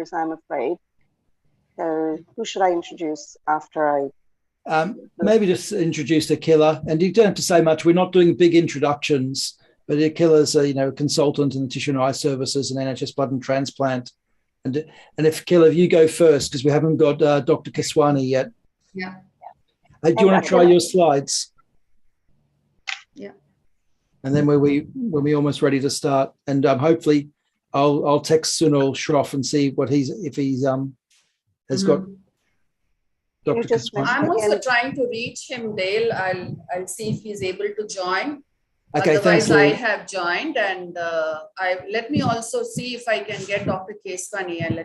speakers, I'm afraid. So who should I introduce after I... Maybe just introduce Akila, and you don't have to say much. We're not doing big introductions, but Akila's a consultant in the tissue and eye services and NHS blood and transplant. And if Akila, if you go first, because we haven't got Dr. Keswani yet. Yeah. Do you want to try your slides? Yeah. And then when we're almost ready to start, and hopefully I'll text Sunil Shroff and see what if he's has got Dr. Keswani. I'm also trying to reach him, Dale. I'll see if he's able to join. Okay, otherwise, thanks, I have joined, and let me also see if I can get Dr. Keswani, and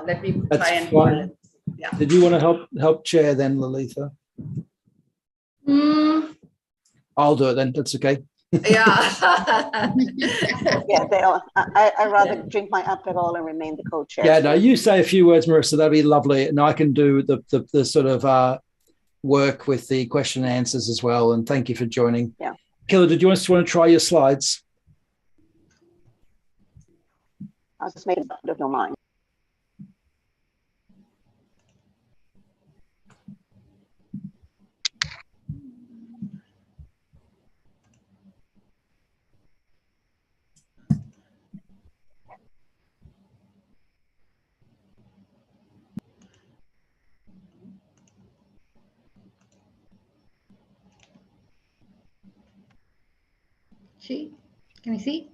let me try and call him. Yeah. Did you want to help chair then, Lalitha? I'll do it then. That's okay. Yeah. Yeah, I rather drink my Aperol and remain the co-chair. Yeah, no, you say a few words, Marisa. That'd be lovely, and I can do the sort of work with the question and answers as well. And thank you for joining. Yeah. Akila, did you want to try your slides? I'll just make it out of your mind. Can you see?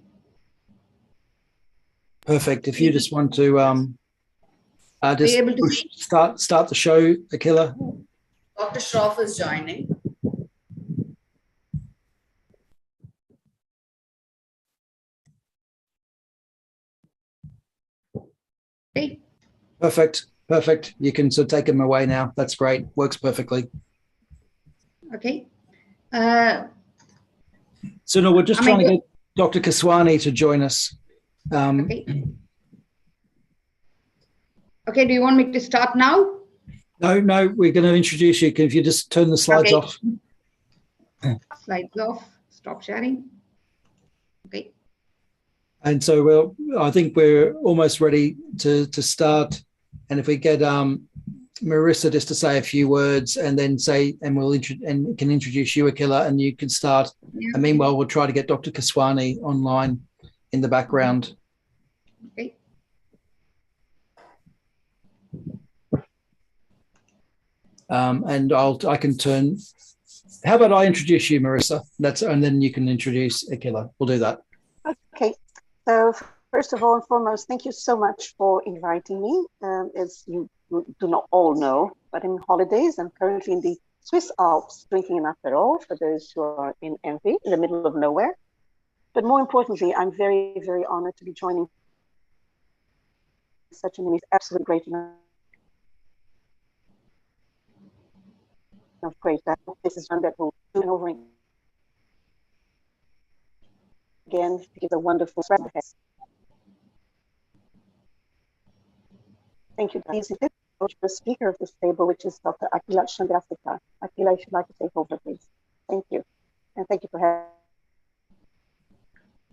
Perfect. If you just want to just start the show, Akila. Dr. Shroff is joining. Okay. Perfect. You can sort of take him away now. That's great. Works perfectly. Okay. So no, we're just trying to get Dr. Keswani to join us. Okay. Okay, do you want me to start now? No, we're going to introduce you. If you just turn the slides off. Slides off, stop sharing. Okay. And so I think we're almost ready to start. And if we get Marisa just to say a few words and then and can introduce you, Akila, and you can start. Yeah. And meanwhile, we'll try to get Dr. Keswani online in the background. Okay. And I can turn. How about I introduce you, Marisa? And then you can introduce Akila. We'll do that. Okay. So first of all and foremost, thank you so much for inviting me. As you do not all know, but in holidays, I'm currently in the Swiss Alps drinking an Aperol for those who are in envy, in the middle of nowhere. But more importantly, I'm very, very honored to be joining such an absolute great amount of great. This is one that will do it over again to give a wonderful spread. Thank you. Please the speaker of this table, which is Dr. Akila Chandrasekhar. Akila, if you'd like to take over, please. Thank you. And thank you for having.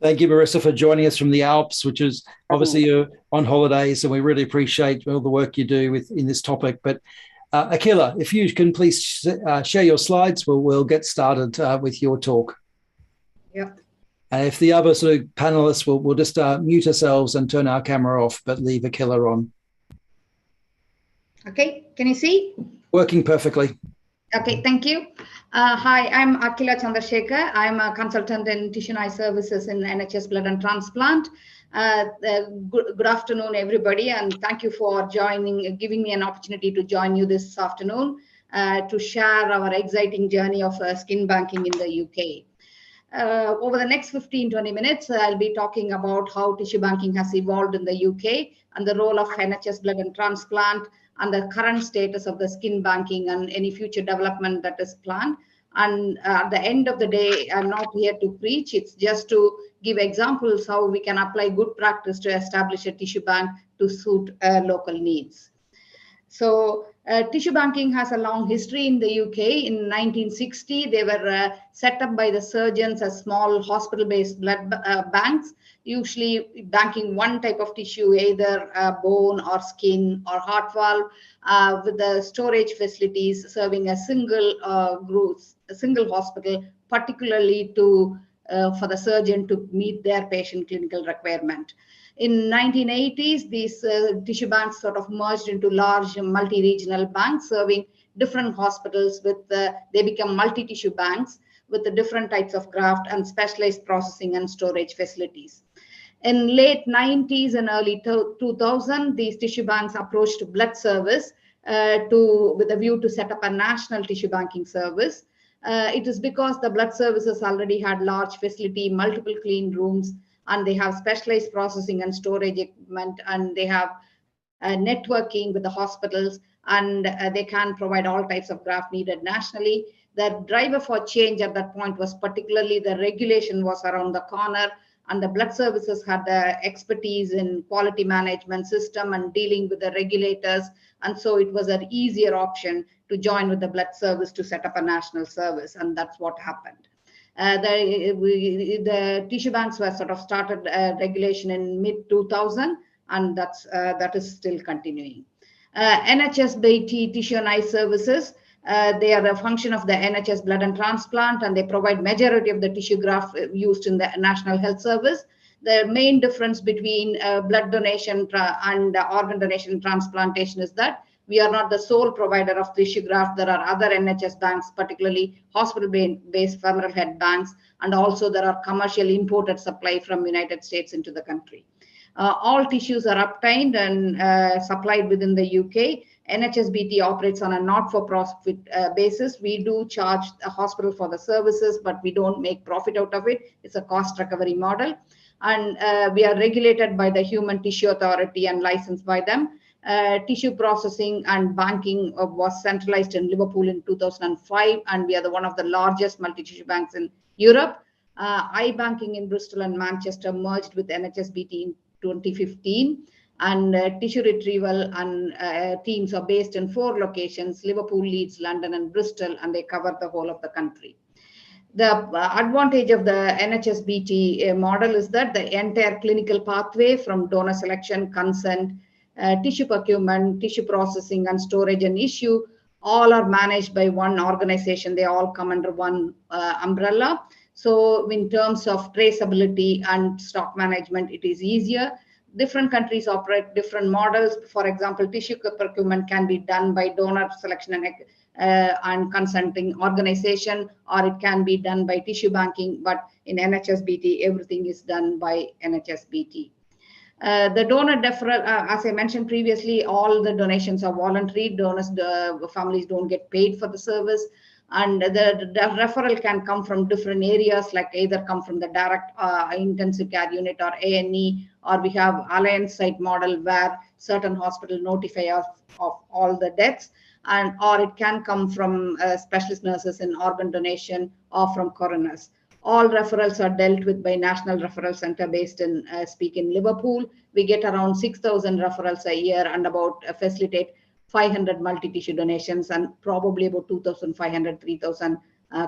Thank you, Marisa, for joining us from the Alps, which is obviously you're on holidays, and we really appreciate all the work you do in this topic. But Akila, if you can please share your slides, we'll get started with your talk. Yeah. And if the other sort of panelists, we'll just mute ourselves and turn our camera off, but leave Akila on. Okay, can you see? Working perfectly. Okay, thank you. Hi, I'm Akila Chandrasekhar. I'm a consultant in tissue and eye services in NHS blood and transplant. Good afternoon, everybody, and thank you for giving me an opportunity to join you this afternoon to share our exciting journey of skin banking in the UK. Over the next 15-20 minutes, I'll be talking about how tissue banking has evolved in the UK and the role of NHS blood and transplant and the current status of the skin banking and any future development that is planned. And at the end of the day, I'm not here to preach. It's just to give examples how we can apply good practice to establish a tissue bank to suit local needs. So tissue banking has a long history in the UK. In 1960, they were set up by the surgeons as small hospital-based blood banks, usually banking one type of tissue, either bone or skin or heart valve, with the storage facilities serving a single hospital, particularly to for the surgeon to meet their patient clinical requirement. In 1980s, these tissue banks sort of merged into large multi-regional banks serving different hospitals with they become multi-tissue banks with the different types of graft and specialized processing and storage facilities. In late 90s and early 2000, these tissue banks approached blood service with a view to set up a national tissue banking service. It is because the blood services already had large facility, multiple clean rooms, and they have specialized processing and storage equipment, and they have networking with the hospitals, and they can provide all types of graft needed nationally. The driver for change at that point was particularly the regulation was around the corner, and the blood services had the expertise in quality management system and dealing with the regulators, and so it was an easier option to join with the blood service to set up a national service, and that's what happened. The tissue banks were sort of started regulation in mid 2000, and that is still continuing. NHSBT tissue and eye services, they are a function of the NHS blood and transplant, and they provide majority of the tissue graft used in the National Health Service. The main difference between blood donation and organ donation and transplantation is that we are not the sole provider of tissue graft. There are other NHS banks, particularly hospital-based femoral head banks, and also there are commercial imported supply from United States into the country. All tissues are obtained and supplied within the UK. NHSBT operates on a not-for-profit basis. We do charge a hospital for the services, but we don't make profit out of it. It's a cost recovery model. And we are regulated by the Human Tissue Authority and licensed by them. Tissue processing and banking was centralized in Liverpool in 2005, and we are one of the largest multi-tissue banks in Europe. Eye banking in Bristol and Manchester merged with NHSBT in 2015, and tissue retrieval and teams are based in 4 locations: Liverpool, Leeds, London, and Bristol, and they cover the whole of the country. The advantage of the NHSBT model is that the entire clinical pathway from donor selection, consent, tissue procurement, tissue processing, and storage and issue all are managed by one organization. They all come under one umbrella. So in terms of traceability and stock management, it is easier. Different countries operate different models. For example, tissue procurement can be done by donor selection and consenting organization, or it can be done by tissue banking. But in NHSBT, everything is done by NHSBT. The donor deferral, as I mentioned previously, all the donations are voluntary. Donors, the families don't get paid for the service. And the referral can come from different areas, like either come from the direct intensive care unit or A&E, or we have alliance site model where certain hospitals notify us of all the deaths, and or it can come from specialist nurses in organ donation or from coroners. All referrals are dealt with by National Referral Center based in Liverpool. We get around 6,000 referrals a year and about facilitate 500 multi-tissue donations and probably about 2,500, 3,000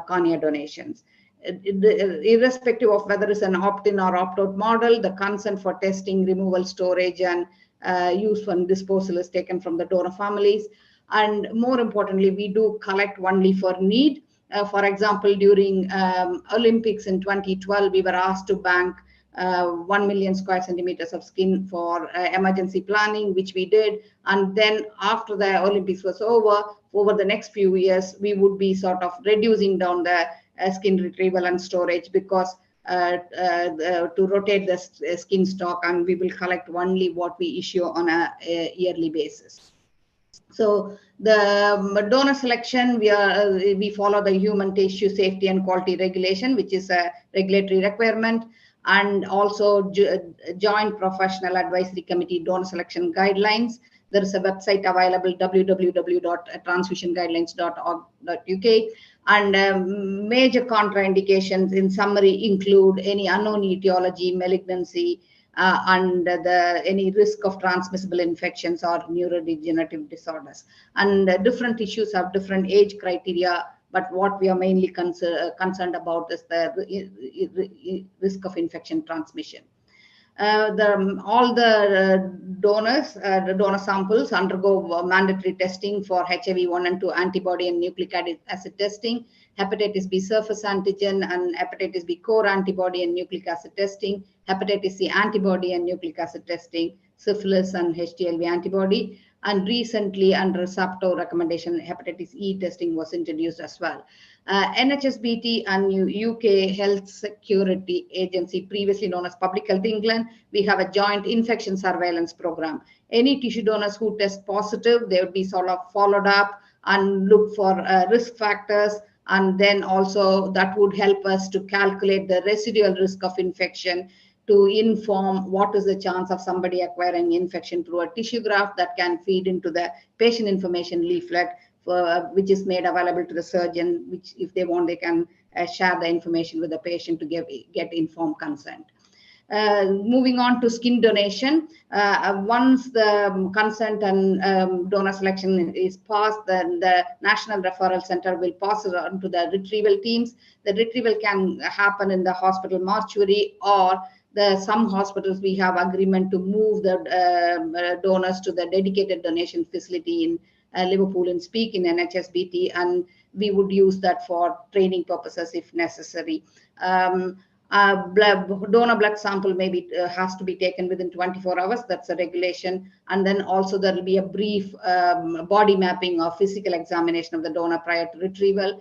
cornea donations. Irrespective of whether it's an opt-in or opt-out model, the consent for testing, removal, storage, and use and disposal is taken from the donor families. And more importantly, we do collect only for need. For example, during Olympics in 2012, we were asked to bank 1 million square centimeters of skin for emergency planning, which we did. And then after the Olympics was over the next few years, we would be sort of reducing down the skin retrieval and storage because to rotate the skin stock, and we will collect only what we issue on a yearly basis. So the donor selection, we follow the Human Tissue Safety and Quality Regulation, which is a regulatory requirement, and also Joint Professional Advisory Committee Donor Selection Guidelines. There is a website available, www.transfusionguidelines.org.uk, and major contraindications in summary include any unknown etiology, malignancy, and any risk of transmissible infections or neurodegenerative disorders. And different tissues have different age criteria, but what we are mainly concerned about is the risk of infection transmission. All the donors, the donor samples undergo mandatory testing for HIV-1 and 2 antibody and nucleic acid testing, hepatitis B surface antigen and hepatitis B core antibody and nucleic acid testing, hepatitis C antibody and nucleic acid testing, syphilis and HTLV antibody. And recently, under SAPTO recommendation, hepatitis E testing was introduced as well. NHSBT and UK Health Security Agency, previously known as Public Health England, we have a joint infection surveillance program. Any tissue donors who test positive, they would be sort of followed up and look for risk factors, and then also that would help us to calculate the residual risk of infection, to inform what is the chance of somebody acquiring infection through a tissue graft that can feed into the patient information leaflet, which is made available to the surgeon, which if they want, they can share the information with the patient to get informed consent. Moving on to skin donation, once the consent and donor selection is passed, then the National Referral Center will pass it on to the retrieval teams. The retrieval can happen in the hospital mortuary, or some hospitals we have agreement to move the donors to the dedicated donation facility in Liverpool and Speak in NHSBT, and we would use that for training purposes if necessary. Donor blood sample maybe has to be taken within 24 hours. That's a regulation. And then also there will be a brief body mapping or physical examination of the donor prior to retrieval.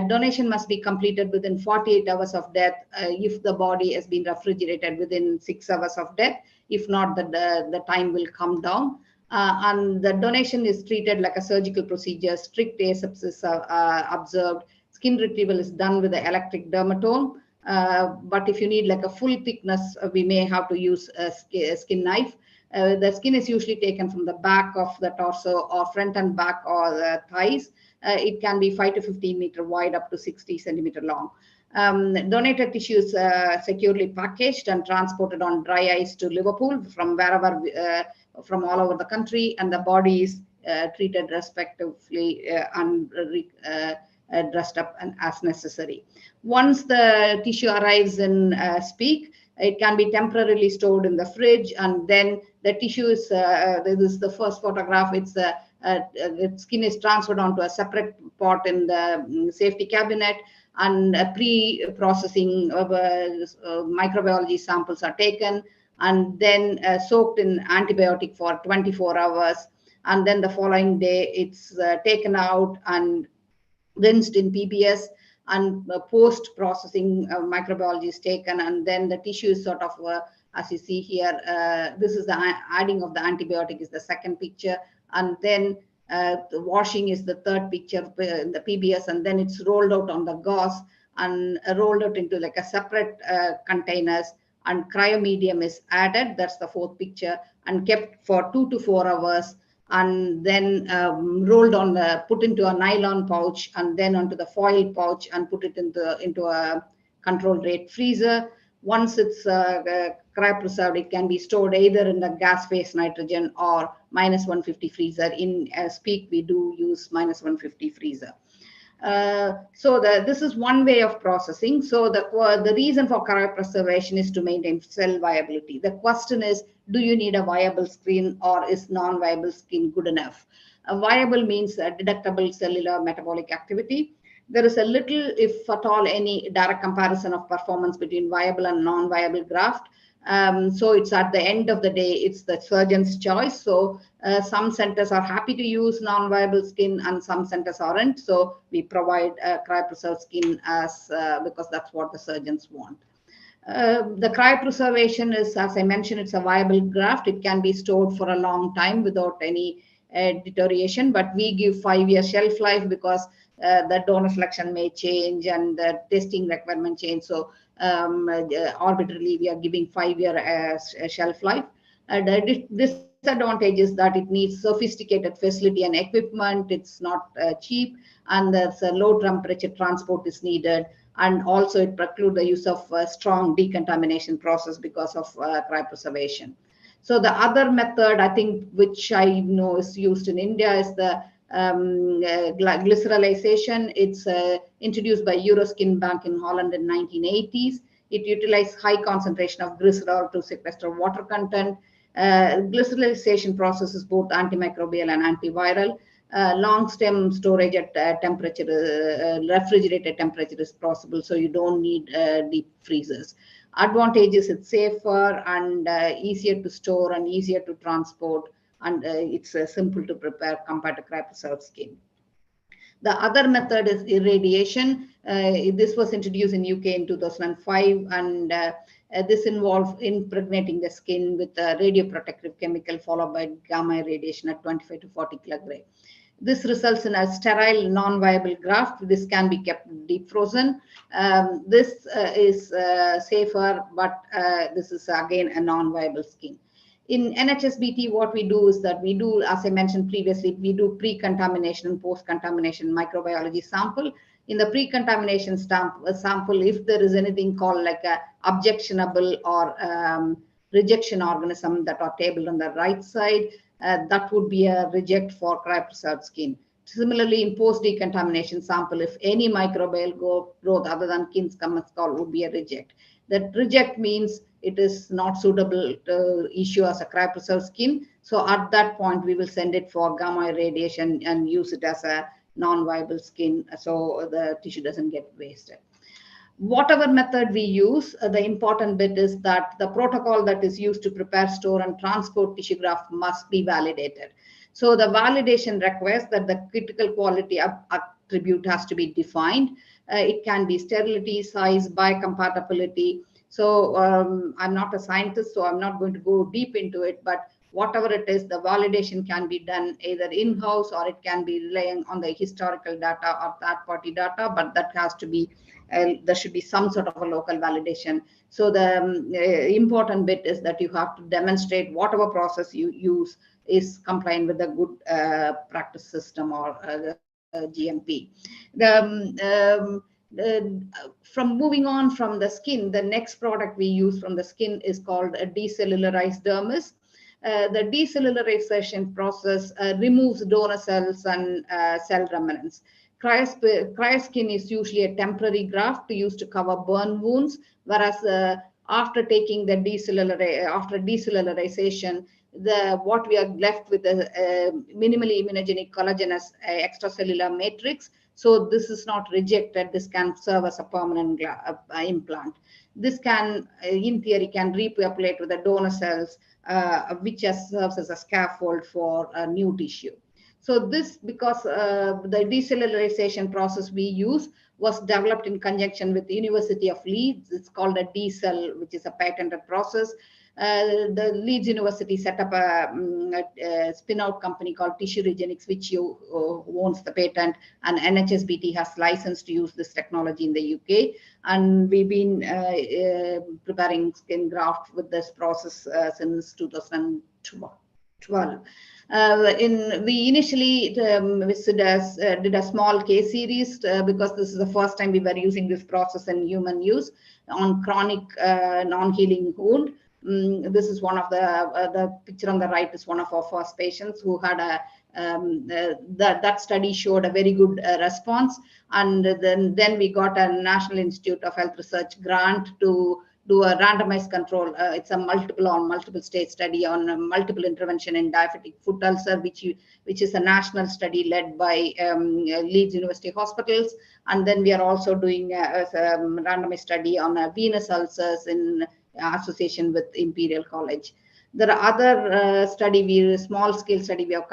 Donation must be completed within 48 hours of death if the body has been refrigerated within 6 hours of death. If not, the time will come down. And the donation is treated like a surgical procedure. Strict asepsis are observed. Skin retrieval is done with the electric dermatome. But if you need like a full thickness, we may have to use a skin knife. The skin is usually taken from the back of the torso or front and back or the thighs. It can be 5 to 15 meter wide, up to 60 centimeter long. Donated tissue is securely packaged and transported on dry ice to Liverpool from wherever, from all over the country, and the body is treated respectively and dressed up and as necessary. Once the tissue arrives in Speak, it can be temporarily stored in the fridge, and then the tissue is, this is the first photograph, it's the skin is transferred onto a separate pot in the safety cabinet, and pre-processing microbiology samples are taken, and then soaked in antibiotic for 24 hours. And then the following day, it's taken out and rinsed in PBS, and post-processing microbiology is taken, and then the tissue is sort of, as you see here, this is the adding of the antibiotic is the second picture, and then the washing is the third picture in the PBS, and then it's rolled out on the gauze and rolled out into like a separate containers, and cryomedium is added, that's the fourth picture, and kept for 2 to 4 hours, and then rolled on, put into a nylon pouch, and then onto the foil pouch, and put it into a controlled rate freezer. Once it's cryopreserved, it can be stored either in the gas phase nitrogen or -150 freezer. In Speak, we do use -150 freezer. So this is one way of processing. So the reason for cryopreservation is to maintain cell viability. The question is, do you need a viable skin, or is non-viable skin good enough? A viable means a detectable cellular metabolic activity. There is a little, if at all, any direct comparison of performance between viable and non-viable graft. So it's at the end of the day, it's the surgeon's choice. So some centers are happy to use non-viable skin and some centers aren't. So we provide cryopreserved skin as because that's what the surgeons want. The cryopreservation is, as I mentioned, it's a viable graft. It can be stored for a long time without any deterioration, but we give 5-year shelf life because the donor selection may change and the testing requirement change. So arbitrarily we are giving 5-year shelf life. The disadvantage is that it needs sophisticated facility and equipment. It's not cheap, and there's a low temperature transport is needed, and also it precludes the use of strong decontamination process because of cryopreservation. So the other method, I think, which I know is used in India is the glycerolization. It's introduced by Euroskin Bank in Holland in 1980s. It utilizes high concentration of glycerol to sequester water content. Glycerolization process is both antimicrobial and antiviral. Long stem storage at refrigerated temperature is possible, so you don't need deep freezers. Advantage is it's safer and easier to store and easier to transport, and it's simple to prepare compared to cryopreserved skin. The other method is irradiation. This was introduced in UK in 2005, and this involves impregnating the skin with a radioprotective chemical followed by gamma irradiation at 25 to 40 kilogray. This results in a sterile, non-viable graft. This can be kept deep frozen. This is safer, but this is again a non-viable skin. In NHSBT, what we do is that we do, as I mentioned previously, we do pre-contamination and post-contamination microbiology sample. In the pre-contamination sample, if there is anything called like a objectionable or rejection organism that are tabled on the right side, that would be a reject for cryopreserved skin. Similarly, in post-decontamination sample, if any microbial growth other than Kin's commensal would be a reject. That reject means it is not suitable to issue as a cryopreserved skin. So at that point, we will send it for gamma irradiation and use it as a non-viable skin, so the tissue doesn't get wasted. Whatever method we use, the important bit is that the protocol that is used to prepare, store, and transport tissue graft must be validated. So the validation requires that the critical quality attribute has to be defined. It can be sterility, size, biocompatibility. So I'm not a scientist, so I'm not going to go deep into it, but whatever it is, the validation can be done either in-house or it can be relying on the historical data or third-party data, but that has to be, there should be some sort of a local validation. So the important bit is that you have to demonstrate whatever process you use is compliant with the good practice system or GMP. From moving on from the skin, the next product we use from the skin is called a decellularized dermis. The decellularization process removes donor cells and cell remnants. Cryoskin is usually a temporary graft used to cover burn wounds, whereas after taking the decellularization, what we are left with a minimally immunogenic collagenous extracellular matrix. So this is not rejected. This can serve as a permanent implant. This can, in theory, can repopulate with the donor cells, which serves as a scaffold for new tissue. So this, because the decellularization process we use was developed in conjunction with the University of Leeds. It's called a D-cell, which is a patented process. The Leeds University set up a spin-out company called Tissue Regenics, which owns the patent, and NHSBT has licensed to use this technology in the UK. And we've been preparing skin graft with this process since 2012. We initially did a small case series because this is the first time we were using this process in human use on chronic non-healing wound. This is one of the picture on the right is one of our first patients who had a that study showed a very good response, and then we got a National Institute of Health Research grant to do a randomized control. It's a multiple stage study on multiple intervention in diabetic foot ulcer, which is a national study led by Leeds University Hospitals, and then we are also doing a randomized study on venous ulcers in association with Imperial College. There are other small scale study we have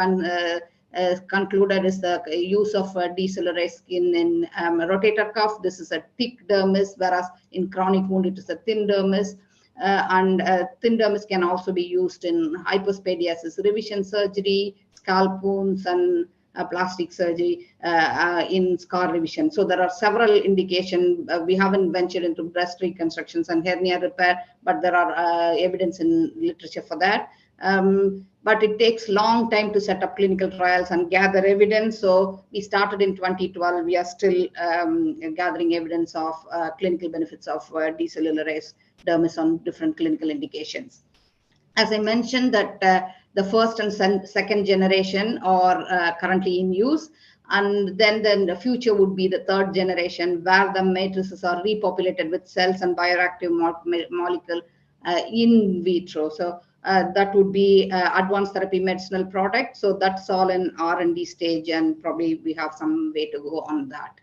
concluded is the use of decellularized skin in rotator cuff. This is a thick dermis, whereas in chronic wound it is a thin dermis. And thin dermis can also be used in hypospadiasis revision surgery, scalp wounds, and plastic surgery in scar revision. So there are several indications. We haven't ventured into breast reconstructions and hernia repair, but there are evidence in literature for that. But it takes long time to set up clinical trials and gather evidence. So we started in 2012. We are still gathering evidence of clinical benefits of decellularized dermis on different clinical indications. As I mentioned, that the first and second generation are currently in use. And then the future would be the third generation, where the matrices are repopulated with cells and bioactive molecule in vitro. So that would be advanced therapy medicinal product. So that's all in R&D stage, and probably we have some way to go on that.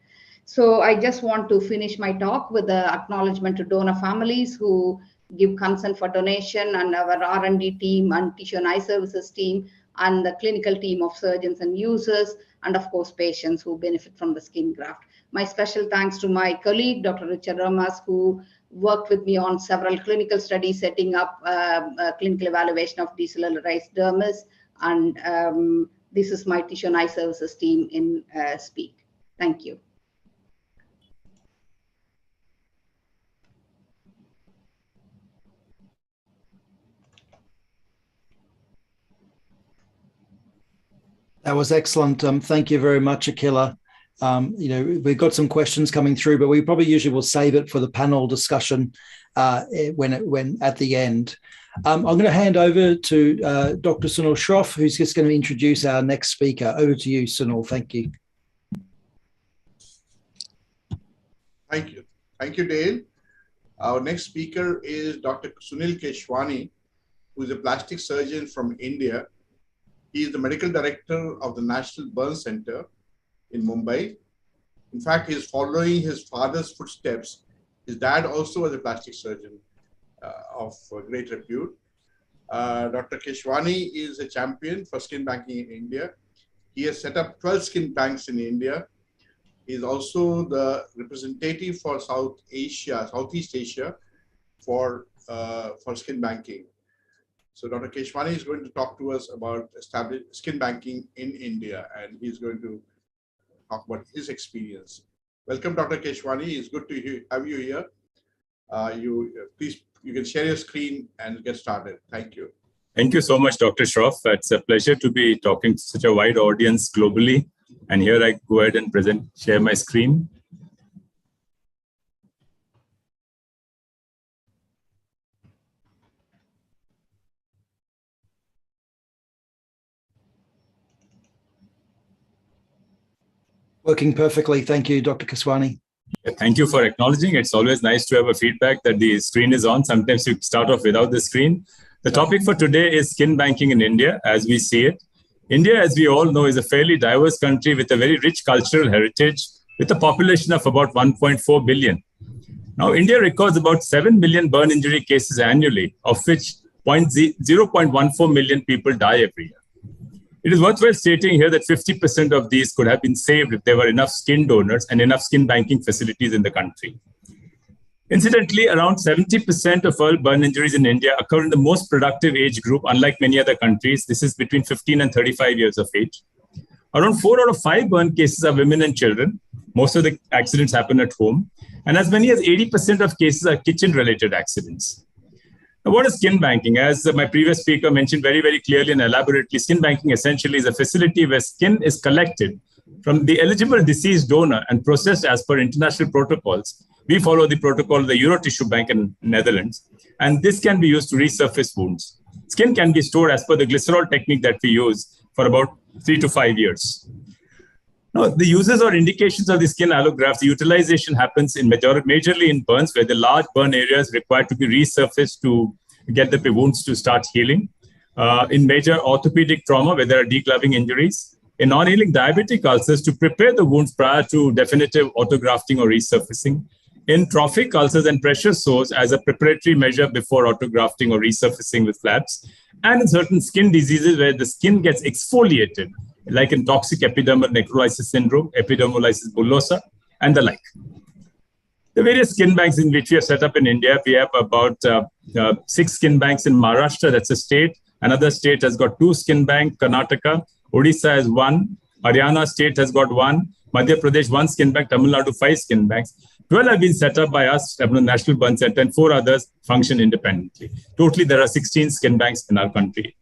So I just want to finish my talk with the acknowledgement to donor families who give consent for donation, and our R&D team and tissue and eye services team, and the clinical team of surgeons and users, and of course patients who benefit from the skin graft. My special thanks to my colleague, Dr. Richard Ramas, who worked with me on several clinical studies, setting up clinical evaluation of decellularized dermis. And this is my tissue and eye services team in speak. Thank you. That was excellent. Thank you very much, Akila. We've got some questions coming through, but we probably usually will save it for the panel discussion when at the end. I'm going to hand over to Dr. Sunil Shroff, who's just going to introduce our next speaker. Over to you, Sunil. Thank you. Thank you. Thank you, Dale. Our next speaker is Dr. Sunil Keswani, who is a plastic surgeon from India. He is the medical director of the National Burn Center in Mumbai. In fact, he is following his father's footsteps. His dad also was a plastic surgeon of great repute. Dr. Keswani is a champion for skin banking in India. He has set up 12 skin banks in India. He is also the representative for Southeast Asia for skin banking. So Dr. Keswani is going to talk to us about established skin banking in India, and he's going to talk about his experience. Welcome, Dr. Keswani. It's good to have you here. Please, you can share your screen and get started. Thank you. Thank you so much, Dr. Shroff. It's a pleasure to be talking to such a wide audience globally. And here I go ahead and share my screen. Working perfectly. Thank you, Dr. Keswani. Thank you for acknowledging. It's always nice to have a feedback that the screen is on. Sometimes you start off without the screen. The topic for today is skin banking in India as we see it. India, as we all know, is a fairly diverse country with a very rich cultural heritage, with a population of about 1.4 billion. Now, India records about 7 million burn injury cases annually, of which 0.14 million people die every year. It is worthwhile stating here that 50% of these could have been saved if there were enough skin donors and enough skin banking facilities in the country. Incidentally, around 70% of all burn injuries in India occur in the most productive age group, unlike many other countries. This is between 15 and 35 years of age. Around 4 out of 5 burn cases are women and children. Most of the accidents happen at home. And as many as 80% of cases are kitchen-related accidents. Now, what is skin banking? As my previous speaker mentioned very, very clearly and elaborately, skin banking essentially is a facility where skin is collected from the eligible deceased donor and processed as per international protocols. We follow the protocol of the Eurotissue Bank in Netherlands, and this can be used to resurface wounds. Skin can be stored as per the glycerol technique that we use for about 3 to 5 years. Now, the uses or indications of the skin allografts, the utilization happens in majorly in burns, where the large burn areas require to be resurfaced to get the wounds to start healing. In major orthopedic trauma, where there are degloving injuries. In non-healing diabetic ulcers, to prepare the wounds prior to definitive autografting or resurfacing. In trophic ulcers and pressure sores as a preparatory measure before autografting or resurfacing with flaps. And in certain skin diseases where the skin gets exfoliated, like in toxic epidermal necrolysis syndrome, epidermolysis bullosa, and the like. The various skin banks in which we are set up in India, we have about 6 skin banks in Maharashtra, that's a state. Another state has got 2 skin banks, Karnataka. Odisha has 1. Haryana state has got 1. Madhya Pradesh 1 skin bank. Tamil Nadu 5 skin banks. 12 have been set up by us, National Burn Center, and 4 others function independently. Totally, there are 16 skin banks in our country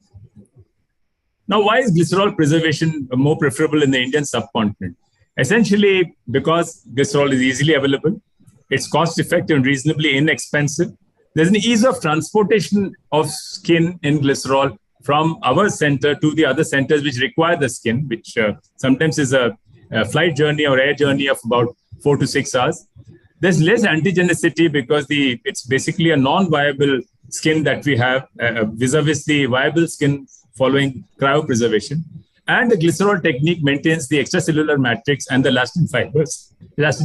Now, why is glycerol preservation more preferable in the Indian subcontinent? Essentially, because glycerol is easily available, it's cost-effective and reasonably inexpensive. There's an ease of transportation of skin in glycerol from our center to the other centers which require the skin, which sometimes is a flight journey or air journey of about 4 to 6 hours. There's less antigenicity because it's basically a non-viable skin that we have vis-a-vis the viable skin following cryopreservation. And the glycerol technique maintains the extracellular matrix and the elastin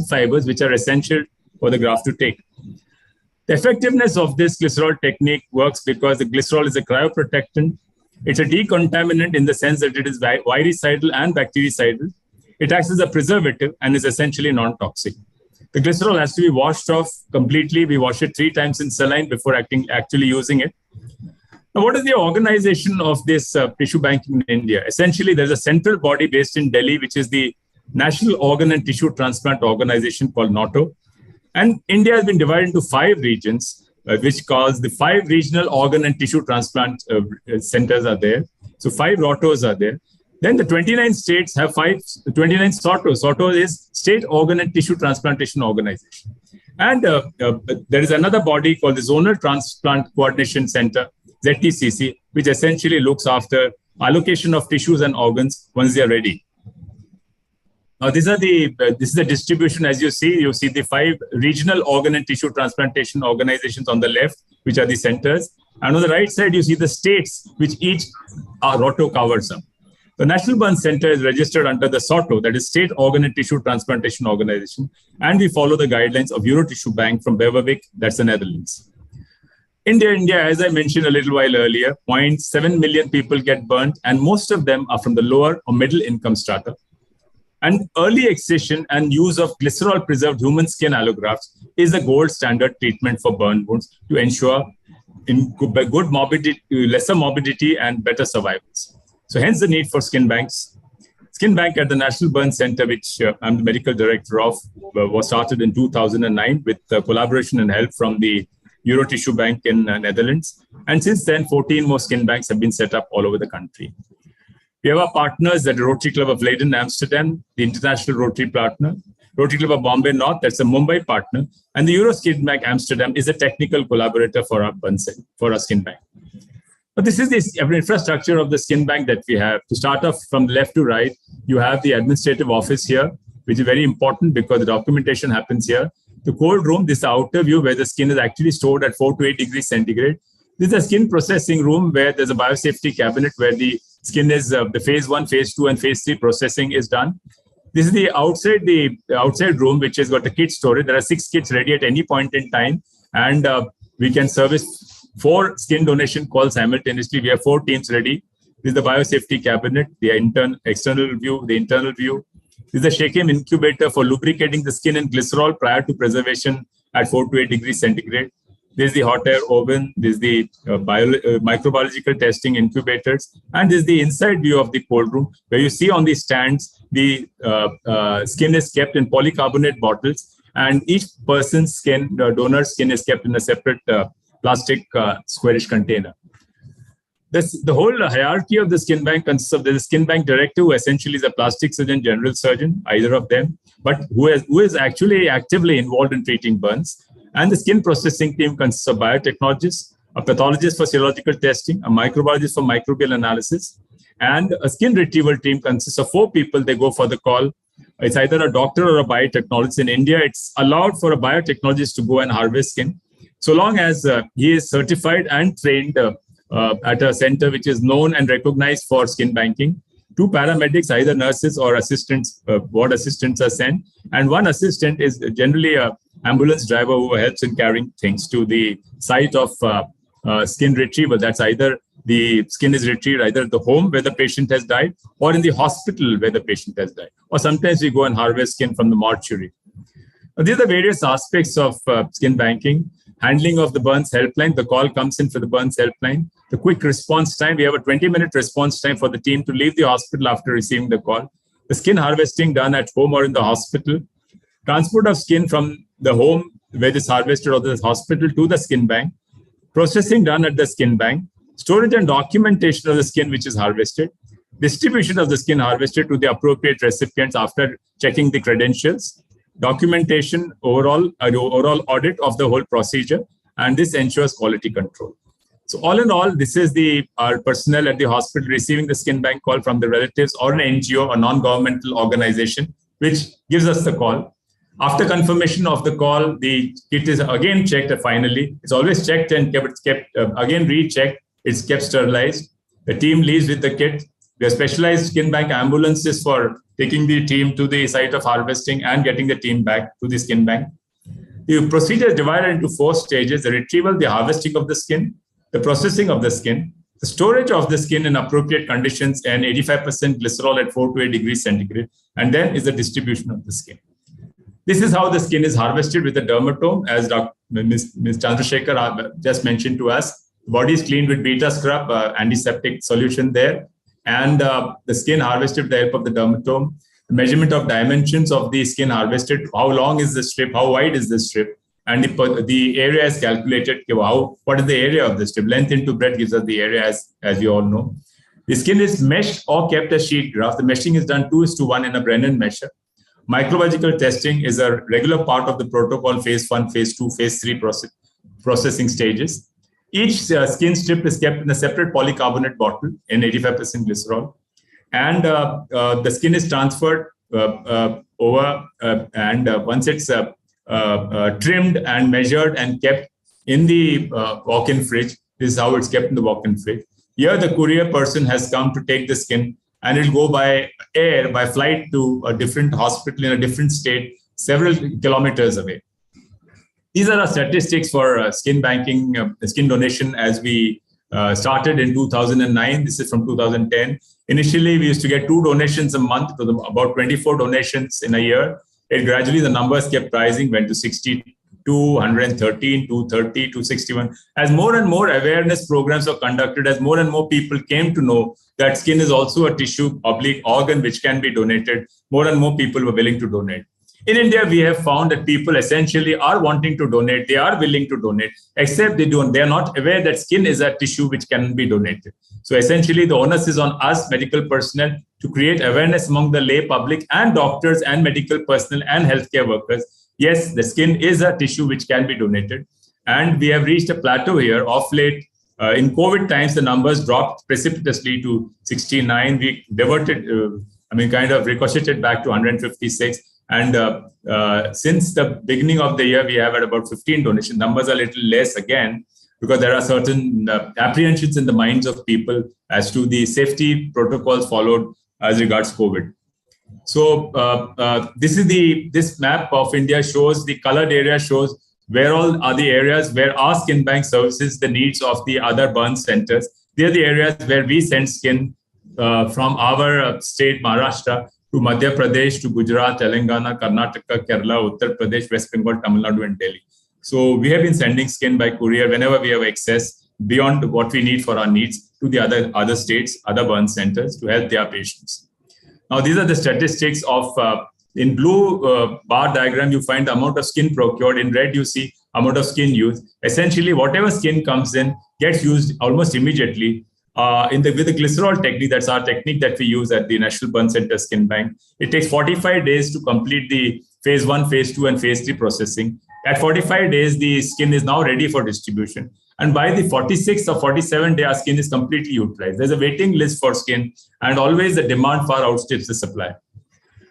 fibers, which are essential for the graft to take. The effectiveness of this glycerol technique works because the glycerol is a cryoprotectant. It's a decontaminant in the sense that it is virucidal and bactericidal. It acts as a preservative and is essentially non-toxic. The glycerol has to be washed off completely. We wash it 3 times in saline before actually using it. Now, what is the organization of this tissue banking in India? Essentially, there's a central body based in Delhi, which is the National Organ and Tissue Transplant Organization called NATO. And India has been divided into 5 regions, which calls the 5 regional organ and tissue transplant centers are there. So 5 ROTOs are there. Then the 29 states have 29 SOTOs. SOTO is State Organ and Tissue Transplantation Organization. And there is another body called the Zonal Transplant Coordination Center, ZTCC, which essentially looks after allocation of tissues and organs once they are ready. Now, this is the distribution. As you see the 5 regional organ and tissue transplantation organizations on the left, which are the centers. And on the right side, you see the states, which each ROTO covers them. The National Burn Center is registered under the SOTO, that is State Organ and Tissue Transplantation Organization. And we follow the guidelines of Eurotissue Bank from Beverwijk, that's the Netherlands. India, as I mentioned a little while earlier, 0.7 million people get burnt, and most of them are from the lower or middle income strata. And early excision and use of glycerol-preserved human skin allografts is the gold standard treatment for burn wounds to ensure good morbidity, lesser morbidity, and better survivals. So hence the need for skin banks. Skin Bank at the National Burn Center, which I'm the medical director of, was started in 2009 with collaboration and help from the Eurotissue Bank in Netherlands. And since then, 14 more skin banks have been set up all over the country. We have our partners at the Rotary Club of Leiden, Amsterdam, the International Rotary Partner, Rotary Club of Bombay North, that's a Mumbai partner, and the Euro Skin Bank Amsterdam is a technical collaborator for our skin bank. But this is the infrastructure of the skin bank that we have. To start off from left to right, you have the administrative office here, which is very important because the documentation happens here. The cold room, this is the outer view where the skin is actually stored at 4 to 8 degrees centigrade. This is a skin processing room where there's a biosafety cabinet where the skin is the phase 1, phase 2, and phase 3 processing is done. This is the outside room, which has got the kit storage. There are 6 kits ready at any point in time, and we can service 4 skin donation calls simultaneously. We have 4 teams ready. This is the biosafety cabinet, the external view, the internal view. This is the Shakem incubator for lubricating the skin in glycerol prior to preservation at 4 to 8 degrees centigrade. This is the hot air oven. This is the microbiological testing incubators. And this is the inside view of the cold room, where you see on the stands, the skin is kept in polycarbonate bottles. And each person's skin, donor skin, is kept in a separate plastic squarish container. The whole hierarchy of the skin bank consists of the skin bank director, who essentially is a plastic surgeon, general surgeon, either of them, but who is actually actively involved in treating burns. And the skin processing team consists of biotechnologists, a pathologist for serological testing, a microbiologist for microbial analysis, and a skin retrieval team consists of 4 people. They go for the call. It's either a doctor or a biotechnologist. In India, it's allowed for a biotechnologist to go and harvest skin, so long as he is certified and trained at a center which is known and recognized for skin banking. 2 paramedics, either nurses or assistants, ward assistants are sent. And 1 assistant is generally an ambulance driver who helps in carrying things to the site of skin retrieval. That's either the skin is retrieved either at the home where the patient has died or in the hospital where the patient has died. Or sometimes we go and harvest skin from the mortuary. Now, these are various aspects of skin banking. Handling of the burns helpline, the call comes in for the burns helpline. The quick response time, we have a 20-minute response time for the team to leave the hospital after receiving the call. The skin harvesting done at home or in the hospital. Transport of skin from the home where it is harvested or the hospital to the skin bank. Processing done at the skin bank. Storage and documentation of the skin which is harvested. distribution of the skin harvested to the appropriate recipients after checking the credentials, documentation, overall audit of the whole procedure, and this ensures quality control. So all in all, this is our personnel at the hospital receiving the skin bank call from the relatives or an NGO, a non-governmental organization, which gives us the call. After confirmation of the call, the kit is again checked finally. It's always checked and kept again rechecked. It's kept sterilized. The team leaves with the kit. We have specialized skin bank ambulances for taking the team to the site of harvesting and getting the team back to the skin bank. The procedure is divided into 4 stages: the retrieval, the harvesting of the skin, the processing of the skin, the storage of the skin in appropriate conditions and 85% glycerol at 4 to 8 degrees centigrade, and then is the distribution of the skin. This is how the skin is harvested with a dermatome, as Ms. Chandrasekhar just mentioned to us. The body is cleaned with beta scrub, antiseptic solution there, and the skin harvested with the help of the dermatome. The measurement of dimensions of the skin harvested, how long is the strip, how wide is the strip, and the area is calculated. What is the area of the strip? Length into breadth gives us the area, as you all know. The skin is meshed or kept as sheet graft. The meshing is done 2:1 in a Brennan measure. Microbiological testing is a regular part of the protocol, phase 1, phase 2, phase 3 processing stages. Each skin strip is kept in a separate polycarbonate bottle in 85% glycerol. And the skin is transferred over and once it's trimmed and measured and kept in the walk-in fridge. This is how it's kept in the walk-in fridge. Here, the courier person has come to take the skin, and it'll go by air, by flight to a different hospital in a different state, several kilometers away. These are our statistics for skin banking, skin donation as we started in 2009. This is from 2010. Initially, we used to get 2 donations a month, to about 24 donations in a year. And gradually, the numbers kept rising, went to 62, 113, 230, 261. As more and more awareness programs are conducted, as more and more people came to know that skin is also a tissue, organ which can be donated, more and more people were willing to donate. In India, we have found that people essentially are wanting to donate. They are willing to donate, except they are not aware that skin is a tissue which can be donated. So essentially, the onus is on us, medical personnel, to create awareness among the lay public and doctors and medical personnel and healthcare workers. Yes, the skin is a tissue which can be donated. And we have reached a plateau here. Of late, in COVID times, the numbers dropped precipitously to 69. We diverted, kind of ricocheted back to 156. And since the beginning of the year, we have had about 15 donations. Numbers are a little less again, because there are certain apprehensions in the minds of people as to the safety protocols followed as regards COVID. So this map of India shows, the colored area shows where all are the areas where our skin bank services the needs of the other burn centers. They are the areas where we send skin from our state, Maharashtra, to Madhya Pradesh, to Gujarat, Telangana, Karnataka, Kerala, Uttar Pradesh, West Bengal, Tamil Nadu, and Delhi. So we have been sending skin by courier whenever we have excess beyond what we need for our needs to the other states, other burn centers to help their patients. Now, these are the statistics of, in blue bar diagram, you find the amount of skin procured. In red, you see amount of skin used. Essentially, whatever skin comes in gets used almost immediately. With the glycerol technique, that's our technique that we use at the National Burn Center Skin Bank. It takes 45 days to complete the phase 1, phase 2, and phase 3 processing. At 45 days, the skin is now ready for distribution. And by the 46th or 47th day, our skin is completely utilized. There's a waiting list for skin, and always the demand far outstrips the supply.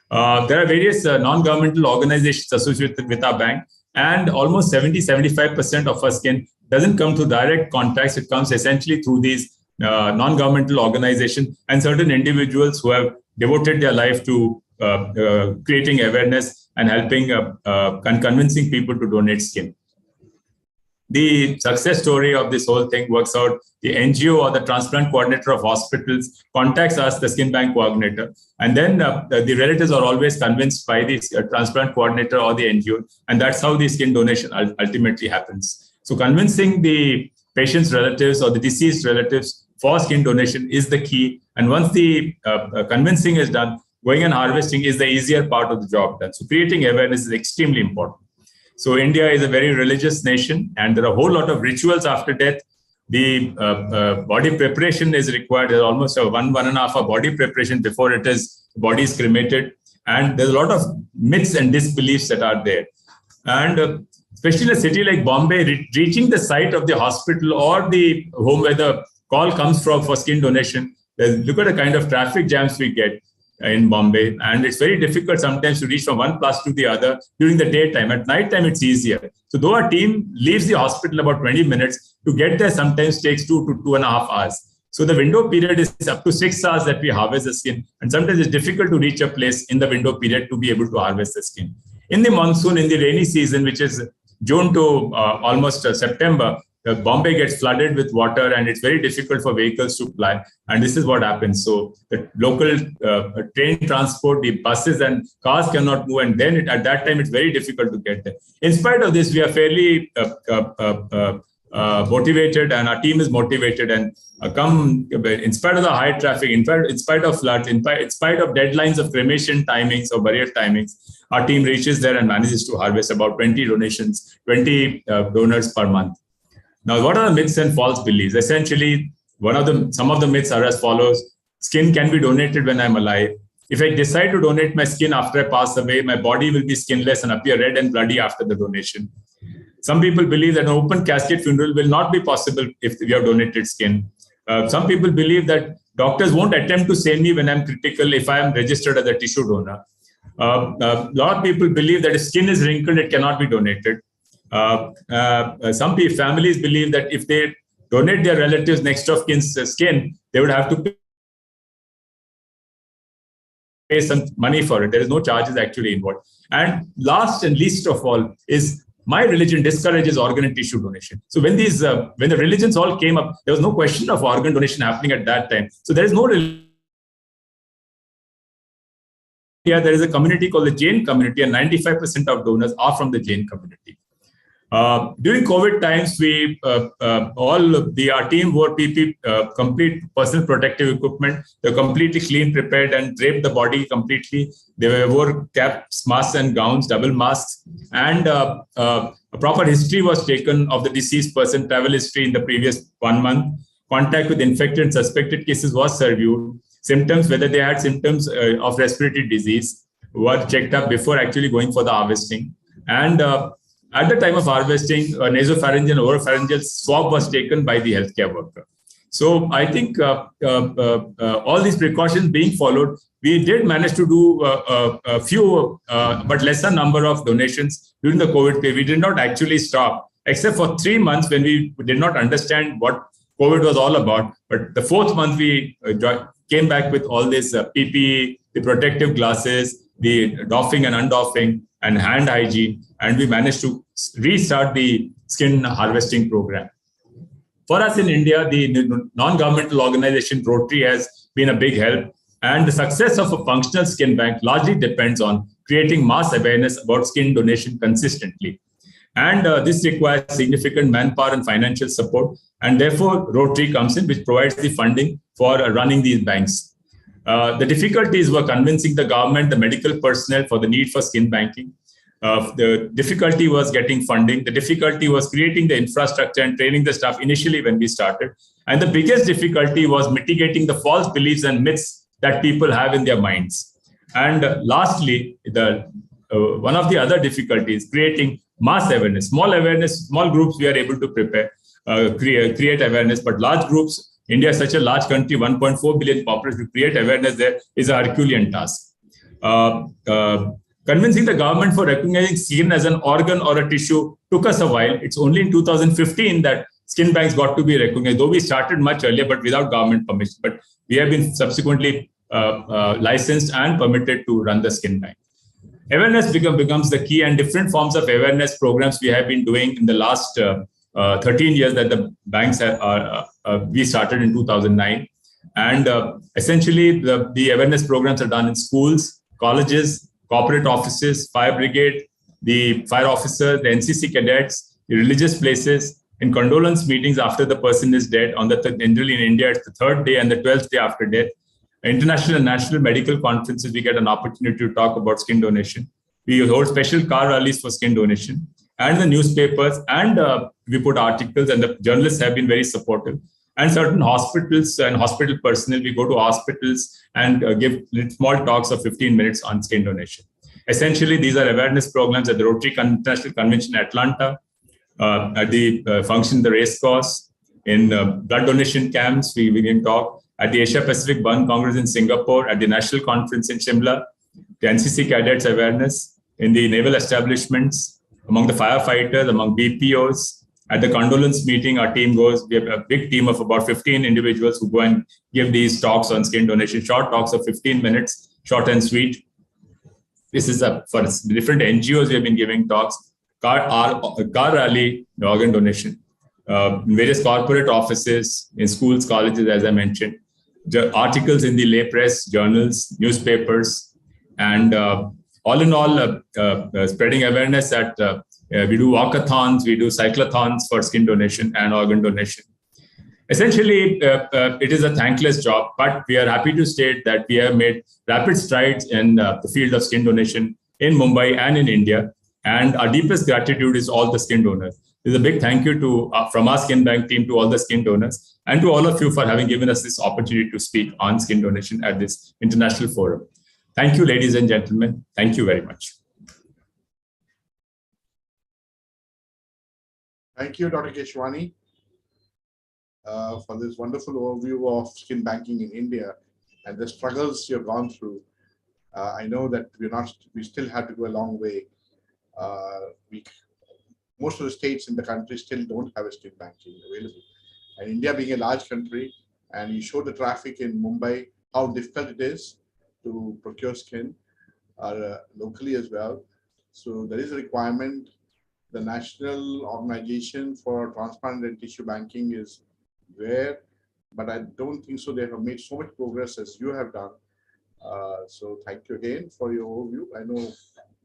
There are various non-governmental organizations associated with our bank, and almost 70-75% of our skin doesn't come through direct contacts. It comes essentially through these non-governmental organizations and certain individuals who have devoted their life to creating awareness and helping and convincing people to donate skin. The success story of this whole thing works out. The NGO or the transplant coordinator of hospitals contacts us, the skin bank coordinator, and then the relatives are always convinced by the transplant coordinator or the NGO, and that's how the skin donation ultimately happens. So convincing the patient's relatives or the deceased relatives for skin donation is the key. And once the convincing is done, going and harvesting is the easier part of the job done. So creating awareness is extremely important. So India is a very religious nation, and there are a whole lot of rituals after death. The body preparation is required. There's almost a 1.5 hour body preparation before body is cremated. And there's a lot of myths and disbeliefs that are there. And especially in a city like Bombay, reaching the site of the hospital or the home where the call comes from for skin donation, look at the kind of traffic jams we get in Bombay. And it's very difficult sometimes to reach from one place to the other during the daytime. At night time, it's easier. So though our team leaves the hospital about 20 minutes, to get there sometimes takes 2 to 2.5 hours. So the window period is up to 6 hours that we harvest the skin. And sometimes it's difficult to reach a place in the window period to be able to harvest the skin. In the monsoon, in the rainy season, which is June to almost September, Bombay gets flooded with water and it's very difficult for vehicles to ply. And this is what happens. So the local train transport, the buses and cars cannot move. And then at that time, it's very difficult to get there. In spite of this, we are fairly motivated, and our team is motivated, and in spite of the high traffic, in spite of floods, in spite of deadlines of cremation timings or burial timings, our team reaches there and manages to harvest about 20 donations, 20 donors per month. Now, what are the myths and false beliefs? Essentially, some of the myths are as follows. Skin can be donated when I'm alive. If I decide to donate my skin after I pass away, my body will be skinless and appear red and bloody after the donation. Some people believe that an open casket funeral will not be possible if we have donated skin. Some people believe that doctors won't attempt to save me when I'm critical if I am registered as a tissue donor. A lot of people believe that if skin is wrinkled, it cannot be donated. Some families believe that if they donate their relatives' next of kin's skin, they would have to pay some money for it. There is no charges actually involved. And last and least of all is my religion discourages organ and tissue donation. So when the religions all came up, there was no question of organ donation happening at that time. So there is no there is a community called the Jain community, and 95% of donors are from the Jain community. During COVID times, our team wore PP, complete personal protective equipment. They were completely clean, prepared, and draped the body completely. They wore caps, masks, and gowns, double masks. And a proper history was taken of the deceased person, travel history in the previous 1 month. Contact with infected and suspected cases was reviewed. Symptoms, whether they had symptoms of respiratory disease, were checked up before actually going for the harvesting. And at the time of harvesting, a nasopharyngeal and oropharyngeal swab was taken by the healthcare worker. So I think all these precautions being followed, we did manage to do a few, but lesser number of donations during the COVID period. We did not actually stop, except for 3 months when we did not understand what COVID was all about. But the 4th month, we came back with all this PPE, the protective glasses, the doffing and undoffing, and hand hygiene, and we managed to restart the skin harvesting program. For us in India, the non-governmental organization Rotary has been a big help, and the success of a functional skin bank largely depends on creating mass awareness about skin donation consistently. And this requires significant manpower and financial support, and therefore Rotary comes in, which provides the funding for running these banks. The difficulties were convincing the government, the medical personnel for the need for skin banking. The difficulty was getting funding. The difficulty was creating the infrastructure and training the staff initially when we started. And the biggest difficulty was mitigating the false beliefs and myths that people have in their minds. And lastly, one of the other difficulties, creating mass awareness. Small groups we are able to prepare, create awareness, but large groups, India is such a large country, 1.4 billion population, to create awareness there is a Herculean task. Convincing the government for recognizing skin as an organ or a tissue took us a while. It's only in 2015 that skin banks got to be recognized, though we started much earlier, but without government permission. But we have been subsequently licensed and permitted to run the skin bank. Awareness becomes the key, and different forms of awareness programs we have been doing in the last 13 years that the banks we started in 2009. And essentially, the awareness programs are done in schools, colleges, corporate offices, fire brigade, the fire officer, the NCC cadets, the religious places, in condolence meetings after the person is dead. Generally in India, it's the 3rd day and the 12th day after death. International and national medical conferences, we get an opportunity to talk about skin donation. We hold special car rallies for skin donation. and the newspapers, and we put articles, and the journalists have been very supportive. And certain hospitals and hospital personnel, we go to hospitals and give small talks of 15 minutes on skin donation. Essentially, these are awareness programs at the Rotary International Convention in Atlanta, at the function in the race course, in blood donation camps, we can talk, at the Asia Pacific Burn Congress in Singapore, at the National Conference in Shimla, the NCC cadets awareness, in the naval establishments, among the firefighters, among BPOs. At the condolence meeting, our team goes, we have a big team of about 15 individuals who go and give these talks on skin donation, short talks of 15 minutes, short and sweet. This is for different NGOs, we have been giving talks, car rally, organ donation, in various corporate offices, in schools, colleges, as I mentioned, articles in the lay press, journals, newspapers, and all in all, spreading awareness that we do walkathons, we do cyclothons for skin donation and organ donation. Essentially, it is a thankless job, but we are happy to state that we have made rapid strides in the field of skin donation in Mumbai and in India. And our deepest gratitude is all the skin donors. There's a big thank you to from our Skin Bank team to all the skin donors and to all of you for having given us this opportunity to speak on skin donation at this international forum. Thank you, ladies and gentlemen. Thank you very much. Thank you, Dr. Keswani, for this wonderful overview of skin banking in India and the struggles you've gone through. I know that we still have to go a long way. Most of the states in the country still don't have a skin banking available. And India being a large country, and you show the traffic in Mumbai, how difficult it is to procure skin locally as well. So there is a requirement. The National Organization for Transplant and Tissue Banking is there, but I don't think so they have made so much progress as you have done. So thank you again for your overview. I know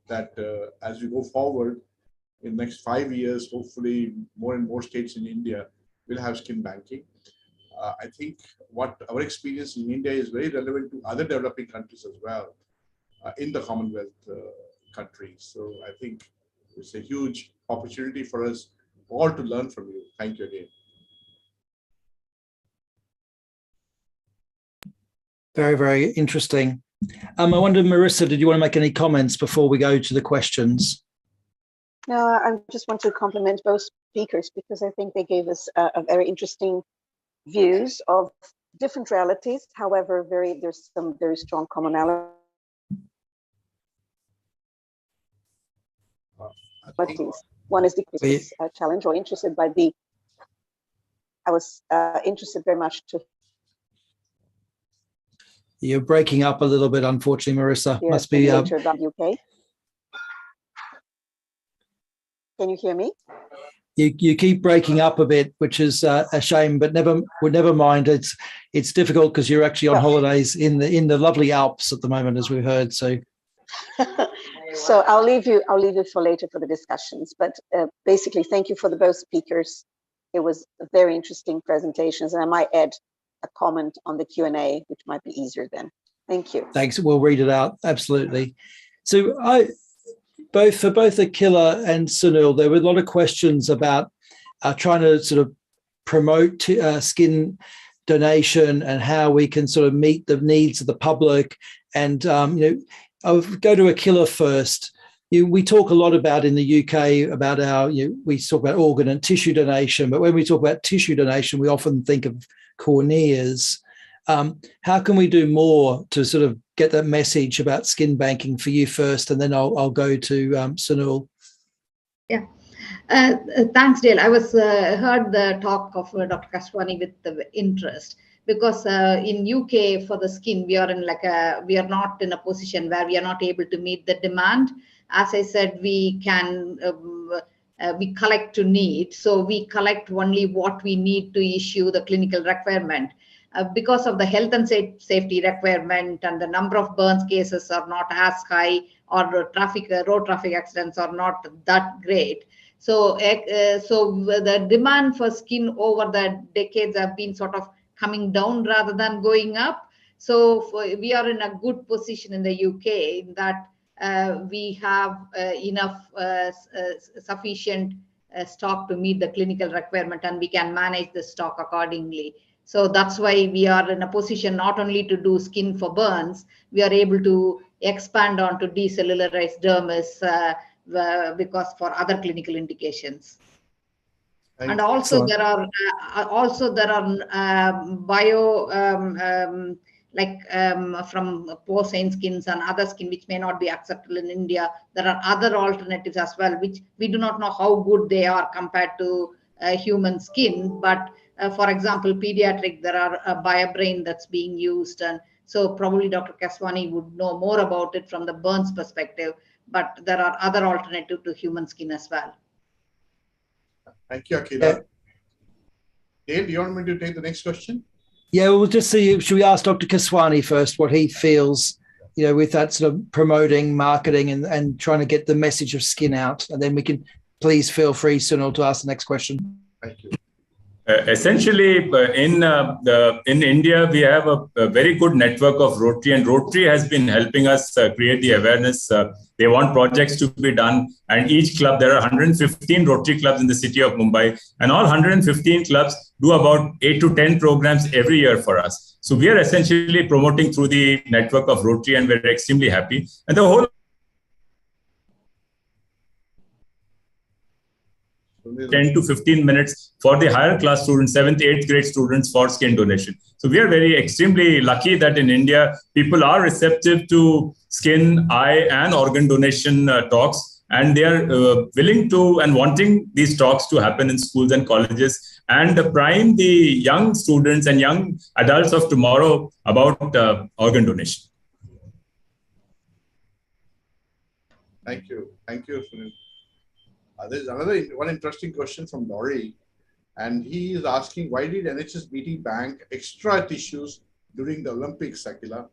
that as we go forward in the next 5 years, hopefully more and more states in India will have skin banking. I think what our experience in India is very relevant to other developing countries as well in the Commonwealth countries. So I think it's a huge opportunity for us all to learn from you. Thank you again. Very, very interesting. I wonder, Marisa, did you want to make any comments before we go to the questions? No, I just want to compliment both speakers because I think they gave us a very interesting views of different realities. However, there's some very strong commonalities. One is the Christmas challenge, or interested by the. I was interested very much to. You're breaking up a little bit, unfortunately, Marisa. Yes, must be about UK. Can you hear me? You keep breaking up a bit, which is a shame, but never mind. It's difficult because you're actually on holidays in the lovely Alps at the moment, as we've heard. So. So I'll leave you for later for the discussions. But basically, thank you for both speakers. It was very interesting presentations, and I might add a comment on the Q&A, which might be easier then. Thank you. Thanks. We'll read it out. Absolutely. So for both Akila and Sunil, there were a lot of questions about trying to sort of promote skin donation and how we can sort of meet the needs of the public. And I'll go to Akila first. We talk a lot about in the UK about we talk about organ and tissue donation, but when we talk about tissue donation, we often think of corneas. How can we do more to sort of get that message about skin banking for you first, and then I'll go to Sunil. Yeah, thanks, Dale. I was heard the talk of Dr. Keswani with the interest, because in UK for the skin we are not in a position where we are not able to meet the demand. As I said, we can we collect to need, so we collect only what we need to issue the clinical requirement. Because of the health and safety requirement and the number of burns cases are not as high, or road traffic accidents are not that great. So the demand for skin over the decades have been sort of coming down rather than going up. So we are in a good position in the UK in that we have enough sufficient stock to meet the clinical requirement, and we can manage the stock accordingly. So that's why we are in a position not only to do skin for burns, we are able to expand on to decellularized dermis because for other clinical indications. And also there are bio from porcine skins and other skin which may not be acceptable in India. There are other alternatives as well, which we do not know how good they are compared to human skin. But for example, pediatric, there are a BioBrain that's being used, and so probably Dr. Keswani would know more about it from the burns perspective. But there are other alternatives to human skin as well. Thank you, Akila. Dave, do you want me to take the next question? Yeah, we'll just see. Should we ask Dr. Keswani first what he feels, with that sort of promoting, marketing, and trying to get the message of skin out, and then we can please feel free, Sunil, to ask the next question. Thank you. Essentially, in India, we have a very good network of Rotary, and Rotary has been helping us create the awareness. They want projects to be done, and each club, there are 115 Rotary clubs in the city of Mumbai, and all 115 clubs do about 8 to 10 programs every year for us. So we are essentially promoting through the network of Rotary, and we're extremely happy. And the whole 10 to 15 minutes for the higher class students, 7th, 8th grade students for skin donation. So we are extremely lucky that in India, people are receptive to skin, eye, and organ donation talks. And they are willing to and wanting these talks to happen in schools and colleges and prime the young students and young adults of tomorrow about organ donation. Thank you. Thank you, Sunil. There's one interesting question from Laurie, and he is asking, why did NHSBT bank extra tissues during the Olympics, Akila?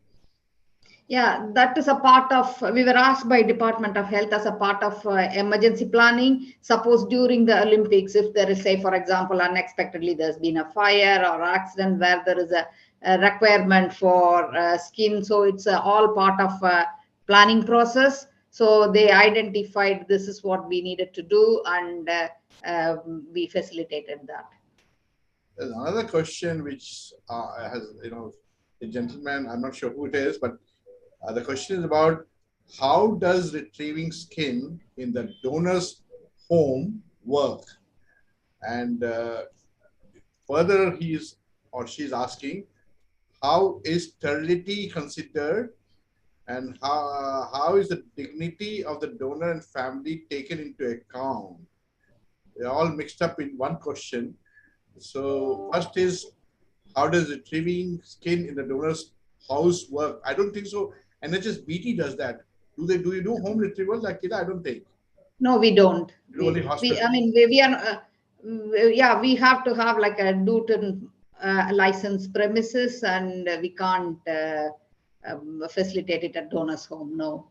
Yeah, that is a part of, we were asked by Department of Health as a part of emergency planning. Suppose during the Olympics, if there is, say, for example, unexpectedly there's been a fire or accident where there is a requirement for skin. So it's all part of a planning process. So they identified this is what we needed to do, and we facilitated that. There's another question which has, a gentleman, I'm not sure who it is, but the question is about how does retrieving skin in the donor's home work? And further, he's or she's asking, how is sterility considered? And how is the dignity of the donor and family taken into account? They're all mixed up in one question. So first is, how does retrieving skin in the donor's house work? I don't think so. NHSBT does that. Do you do home retrieval like Akila? I don't think. No, we don't. Only hospital. We are. We have to have like a Newton licensed premises, and we can't facilitate it at donor's home. No.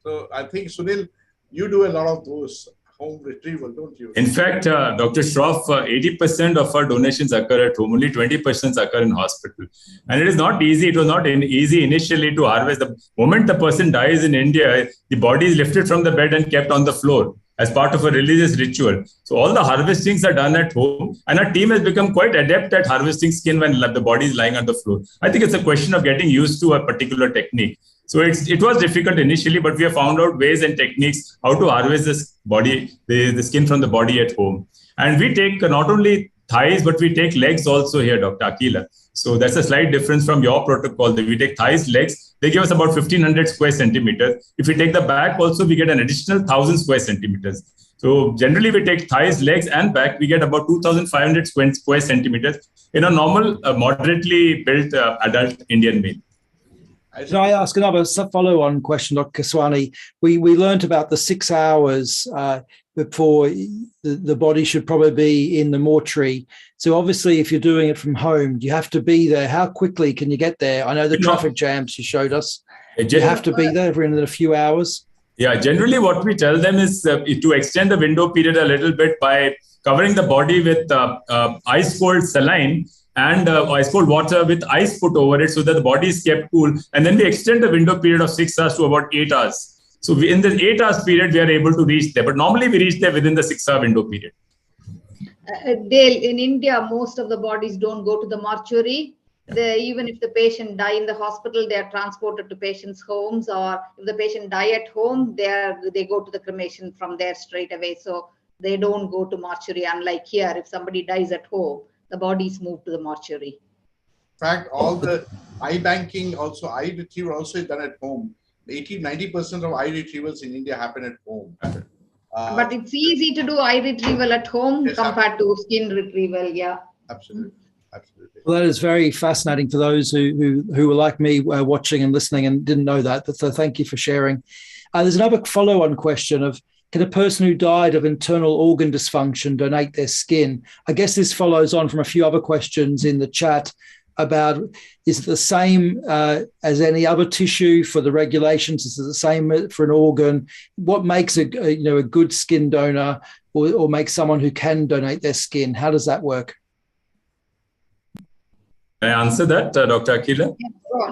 So I think, Sunil, you do a lot of those home retrieval, don't you? In fact, Dr. Shroff, 80% of our donations occur at home, only 20% occur in hospital. And it is not easy. It was not easy initially to harvest. The moment the person dies in India, the body is lifted from the bed and kept on the floor as part of a religious ritual. So all the harvestings are done at home, and our team has become quite adept at harvesting skin when the body is lying on the floor. I think it's a question of getting used to a particular technique. So it was difficult initially, but we have found out ways and techniques how to harvest this body, the skin from the body at home. And we take not only thighs, but we take legs also here, Dr. Akila. So that's a slight difference from your protocol. We take thighs, legs, they give us about 1500 square centimeters. If we take the back also, we get an additional 1000 square centimeters. So generally we take thighs, legs and back, we get about 2500 square centimeters in a normal, moderately built adult Indian male. Can I ask another follow-on question, Dr. Keswani? We learned about the 6 hours before the body should probably be in the mortuary. So obviously, if you're doing it from home, you have to be there. How quickly can you get there? I know the traffic jams you showed us. You have to be there within a few hours. Yeah, generally what we tell them is to extend the window period a little bit by covering the body with ice-cold saline and ice cold water with ice put over it so that the body is kept cool. And then we extend the window period of 6 hours to about 8 hours. So in the 8 hours period, we are able to reach there. But normally we reach there within the 6-hour window period. Dale, in India, most of the bodies don't go to the mortuary. Even if the patient die in the hospital, they are transported to patients' homes, or if the patient die at home, they go to the cremation from there straight away. So they don't go to mortuary. Unlike here, if somebody dies at home, the body is moved to the mortuary. In fact, all the eye banking, also eye retrieval also is done at home. 80-90% of eye retrievals in India happen at home. But it's easy to do eye retrieval at home compared to skin retrieval. Yeah. Absolutely. Absolutely. Well, that is very fascinating for those who were like me watching and listening and didn't know that. But so thank you for sharing. There's another follow-on question of, can a person who died of internal organ dysfunction donate their skin? I guess this follows on from a few other questions in the chat about, is it the same as any other tissue for the regulations? Is it the same for an organ? What makes a good skin donor or makes someone who can donate their skin? How does that work? Can I answer that, Dr. Akila?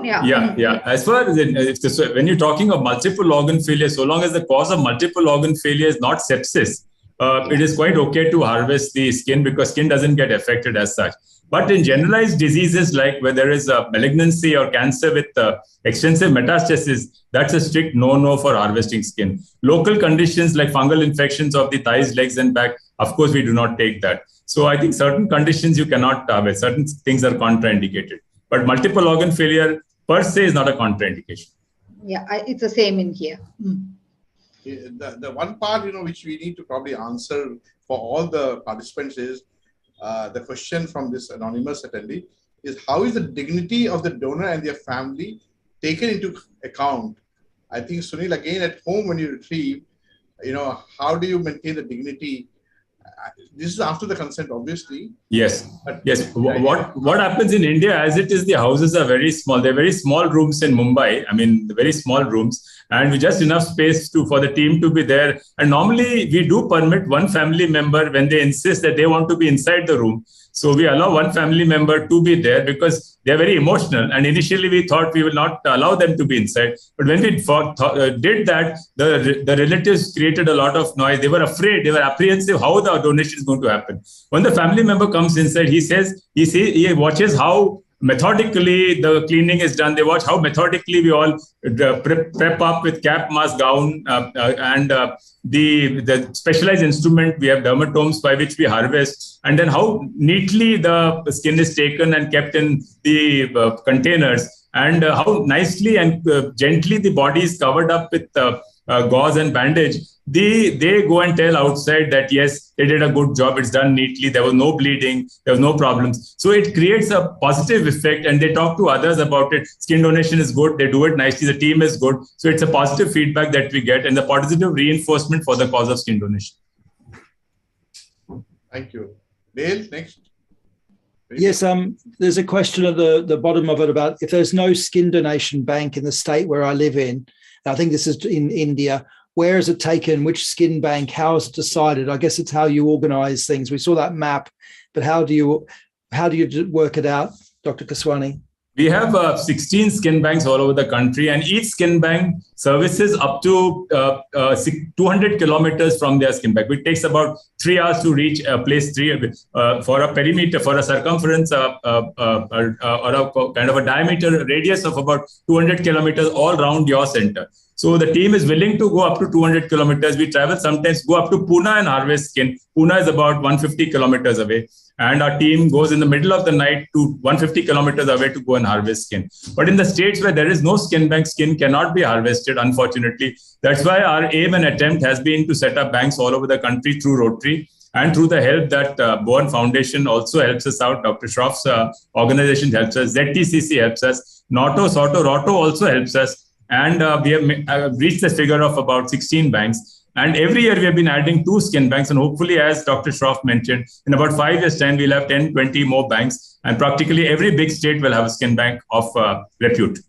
Yeah. As far as when you're talking of multiple organ failure, so long as the cause of multiple organ failure is not sepsis, it is quite okay to harvest the skin, because skin doesn't get affected as such. But in generalized diseases like where there is a malignancy or cancer with extensive metastasis, that's a strict no-no for harvesting skin. Local conditions like fungal infections of the thighs, legs, and back, of course, we do not take that. So I think certain conditions you cannot harvest, certain things are contraindicated. But multiple organ failure per se is not a contraindication. Yeah, it's the same in here. The one part, which we need to probably answer for all the participants is, the question from this anonymous attendee is, how is the dignity of the donor and their family taken into account? I think, Sunil, again, at home when you retrieve, how do you maintain the dignity? This is after the consent, obviously. Yes. What happens in India, as it is, the houses are very small. They're very small rooms in Mumbai. I mean, very small rooms, and with just enough space for the team to be there. And normally we do permit one family member when they insist that they want to be inside the room. So we allow one family member to be there because they're very emotional. And initially we thought we will not allow them to be inside. But when we did that, the relatives created a lot of noise. They were afraid, they were apprehensive how the donation is going to happen. When the family member comes inside, he watches how methodically the cleaning is done. They watch how methodically we all prep up with cap, mask, gown, and the specialized instrument. We have dermatomes by which we harvest, and then how neatly the skin is taken and kept in the containers, and how nicely and gently the body is covered up with gauze and bandage. They go and tell outside that, yes, they did a good job. It's done neatly. There was no bleeding. There was no problems. So it creates a positive effect, and they talk to others about it. Skin donation is good. They do it nicely. The team is good. So it's a positive feedback that we get, and the positive reinforcement for the cause of skin donation. Thank you. Dale, next. Yes, there's a question at the bottom of it about if there's no skin donation bank in the state where I live in. I think this is in India. Where is it taken? Which skin bank? How is it decided? I guess it's how you organize things. We saw that map, but how do you work it out, Dr. Keswani? We have 16 skin banks all over the country, and each skin bank services up to 200 kilometers from their skin bank. It takes about 3 hours to reach a place for a perimeter, for a circumference or a kind of a diameter radius of about 200 kilometers all around your center. So the team is willing to go up to 200 kilometers. We travel sometimes, go up to Pune and harvest skin. Pune is about 150 kilometers away. And our team goes in the middle of the night to 150 kilometers away to go and harvest skin. But in the states where there is no skin bank, skin cannot be harvested, unfortunately. That's why our aim and attempt has been to set up banks all over the country through Rotary, and through the help that MOHAN Foundation also helps us out. Dr. Shroff's organization helps us. ZTCC helps us. Roto also helps us. And we have reached the figure of about 16 banks. And every year we have been adding 2 skin banks. And hopefully, as Dr. Shroff mentioned, in about 5 years' time, we'll have 10, 20 more banks. And practically every big state will have a skin bank of repute.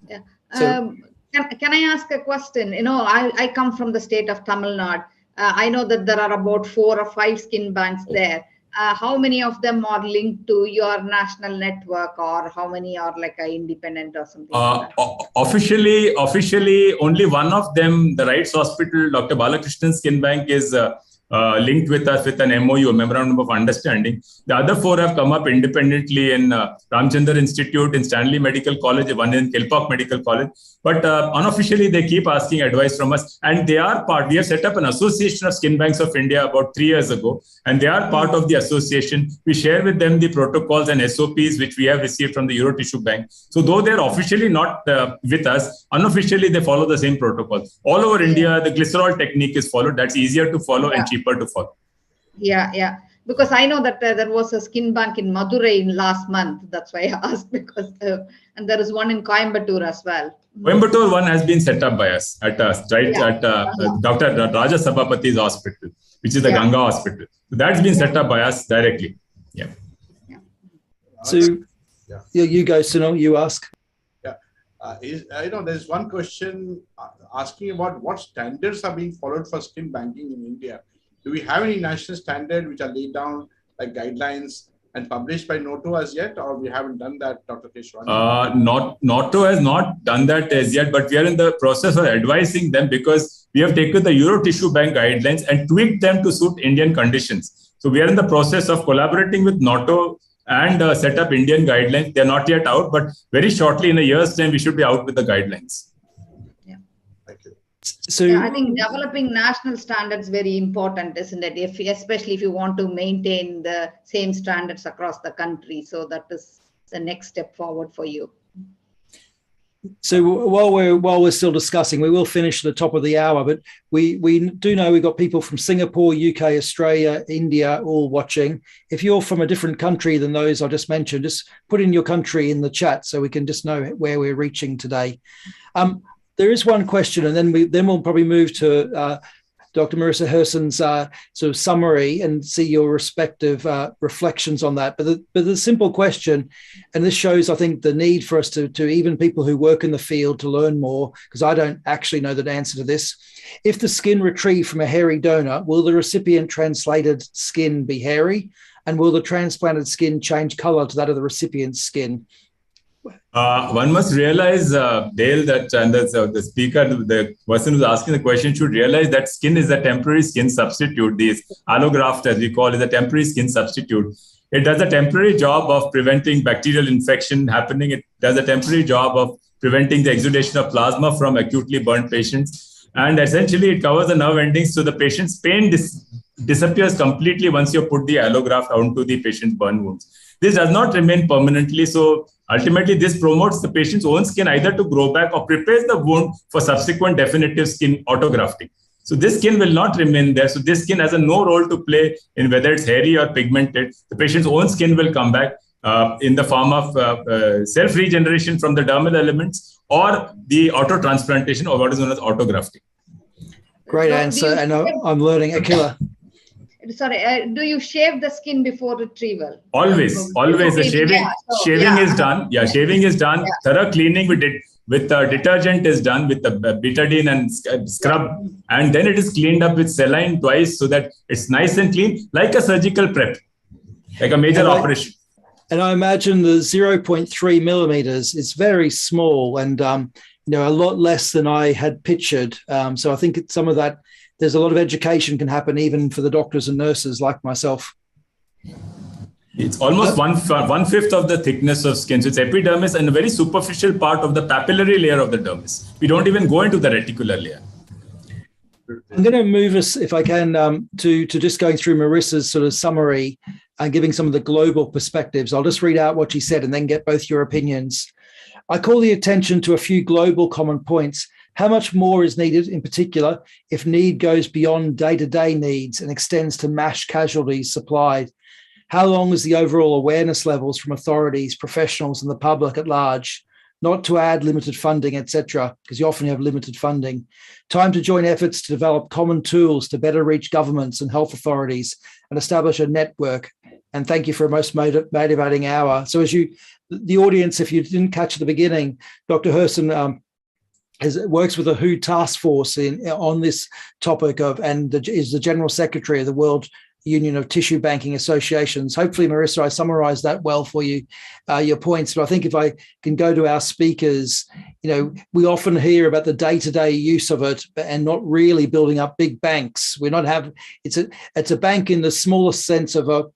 Yeah. Can I ask a question? I come from the state of Tamil Nadu. I know that there are about 4 or 5 skin banks there. how many of them are linked to your national network, or how many are like a independent or something like that? Officially, only one of them, the Rights Hospital, Dr. Balakrishnan Skin Bank, is linked with us with an MOU, a Memorandum of Understanding. The other 4 have come up independently in Ramchandra Institute, in Stanley Medical College, one in Kilpauk Medical College. But unofficially, they keep asking advice from us. And they are part, we have set up an association of skin banks of India about 3 years ago. And they are part of the association. We share with them the protocols and SOPs which we have received from the Euro Tissue Bank. So though they're officially not with us, unofficially they follow the same protocols. All over India, the glycerol technique is followed. That's easier to follow and cheaper to follow. Yeah. Because I know that there was a skin bank in Madurai in last month. That's why I asked, because and there is one in Coimbatore as well. Coimbatore one has been set up by us at Dr. Raja Sabapathi's hospital, which is the Ganga hospital. So that's been set up by us directly. Yeah. So you go, Sunil, you ask. There's one question asking about what standards are being followed for skin banking in India. Do we have any national standard which are laid down like guidelines and published by NATO as yet, or we haven't done that, Dr. Keswani? NATO has not done that as yet, but we are in the process of advising them, because we have taken the Euro Tissue Bank guidelines and tweaked them to suit Indian conditions. So we are in the process of collaborating with NATO and set up Indian guidelines. They're not yet out, but very shortly, in a year's time, we should be out with the guidelines. So I think developing national standards very important, isn't it? Especially if you want to maintain the same standards across the country. So that is the next step forward for you. So while we're still discussing, we will finish at the top of the hour, but we do know we've got people from Singapore, UK, Australia, India, all watching. If you're from a different country than those I just mentioned, just put in your country in the chat so we can just know where we're reaching today. There is one question, and then we'll probably move to Dr. Marisa Herson's sort of summary and see your respective reflections on that. But the simple question, and this shows, I think, the need for us to even people who work in the field to learn more, because I don't actually know the answer to this. If the skin retrieved from a hairy donor, will the recipient translated skin be hairy? And will the transplanted skin change color to that of the recipient's skin? One must realize, Dale, that and the speaker, the person who's asking the question, should realize that skin is a temporary skin substitute. This allograft, as we call it, is a temporary skin substitute. It does a temporary job of preventing bacterial infection happening. It does a temporary job of preventing the exudation of plasma from acutely burnt patients. And essentially, it covers the nerve endings, so the patient's pain disappears completely once you put the allograft onto the patient's burn wounds. This does not remain permanently. So ultimately, this promotes the patient's own skin either to grow back or prepares the wound for subsequent definitive skin autografting. So this skin will not remain there. So this skin has no role to play in whether it's hairy or pigmented. The patient's own skin will come back in the form of self-regeneration from the dermal elements or the auto-transplantation, or what is known as autografting. Great answer. And I'm learning. Akila. Sorry, do you shave the skin before retrieval? Always. The shaving is done. Yeah, shaving is done. Yeah. Thorough cleaning with detergent is done with the betadine and scrub, and then it is cleaned up with saline twice so that it's nice and clean, like a surgical prep, like a major operation. And I imagine the 0.3 millimeters is very small and a lot less than I had pictured. So I think some of that. There's a lot of education can happen even for the doctors and nurses like myself. It's almost one fifth of the thickness of skin. So it's epidermis and a very superficial part of the papillary layer of the dermis. We don't even go into the reticular layer. I'm going to move us, if I can, to just going through Marisa's sort of summary and giving some of the global perspectives. I'll just read out what she said and then get both your opinions. I call the attention to a few global common points. How much more is needed, in particular, if need goes beyond day-to-day needs and extends to MASH casualties supplied? How long is the overall awareness levels from authorities, professionals, and the public at large? Not to add limited funding, etc., because you often have limited funding. Time to join efforts to develop common tools to better reach governments and health authorities and establish a network. And thank you for a most motivating hour. So as the audience, if you didn't catch at the beginning, Dr. Herson works with the WHO task force on this topic is the General Secretary of the World Union of Tissue Banking Associations. Hopefully, Marisa, I summarised that well for you, your points. But I think if I can go to our speakers, we often hear about the day-to-day use of it, and not really building up big banks. It's a bank in the smallest sense of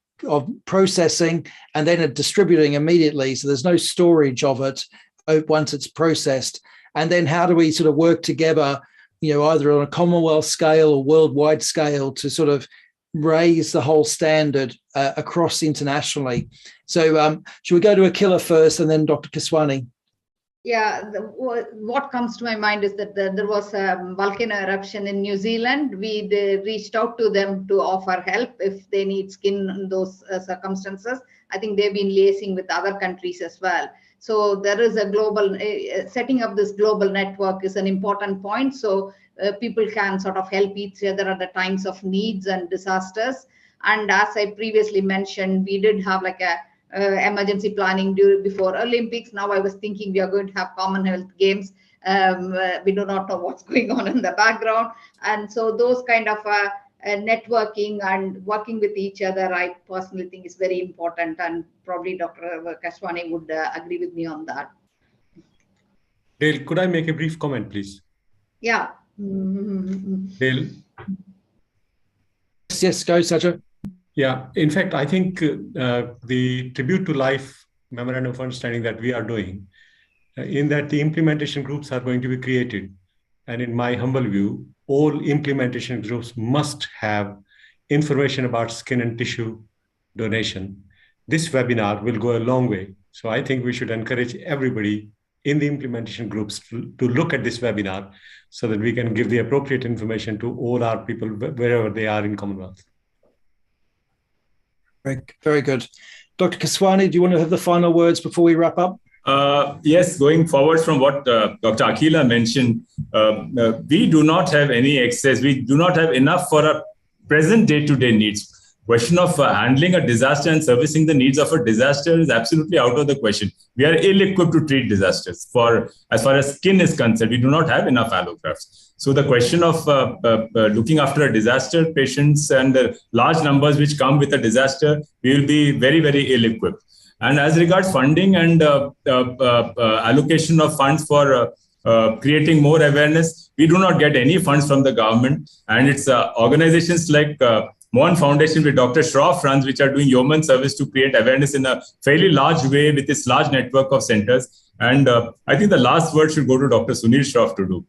processing and then distributing immediately. So there's no storage of it once it's processed. And then how do we sort of work together, either on a Commonwealth scale or worldwide scale to sort of raise the whole standard across internationally. So should we go to Akila first and then Dr. Keswani? Yeah, what comes to my mind is that there was a volcano eruption in New Zealand. We reached out to them to offer help if they need skin in those circumstances. I think they've been liaising with other countries as well. So there is a global, setting up this global network is an important point. So people can sort of help each other at the times of needs and disasters. And as I previously mentioned, we did have like a emergency planning before Olympics. Now I was thinking we are going to have Commonwealth Games. We do not know what's going on in the background. And so those kind of networking and working with each other, I personally think is very important. And probably Dr. Keswani would agree with me on that. Dale, could I make a brief comment, please? Yeah. Dale? Yes, go, Sajja. Yeah, in fact, I think the Tribute to Life Memorandum of Understanding that we are doing, in that the implementation groups are going to be created. And in my humble view, all implementation groups must have information about skin and tissue donation. This webinar will go a long way. So I think we should encourage everybody in the implementation groups to look at this webinar so that we can give the appropriate information to all our people wherever they are in Commonwealth. Very, very good. Dr. Keswani, do you want to have the final words before we wrap up? Yes, going forward from what Dr. Akila mentioned, we do not have any excess. We do not have enough for our present day-to-day needs. Question of handling a disaster and servicing the needs of a disaster is absolutely out of the question. We are ill-equipped to treat disasters. As far as skin is concerned, we do not have enough allografts. So the question of looking after a disaster patients and the large numbers which come with a disaster, we will be very, very ill-equipped. And as regards funding and allocation of funds for creating more awareness, we do not get any funds from the government. And it's organizations like MOHAN Foundation, with Dr. Shroff runs, which are doing yeoman service to create awareness in a fairly large way with this large network of centers. And I think the last word should go to Dr. Sunil Shroff to do.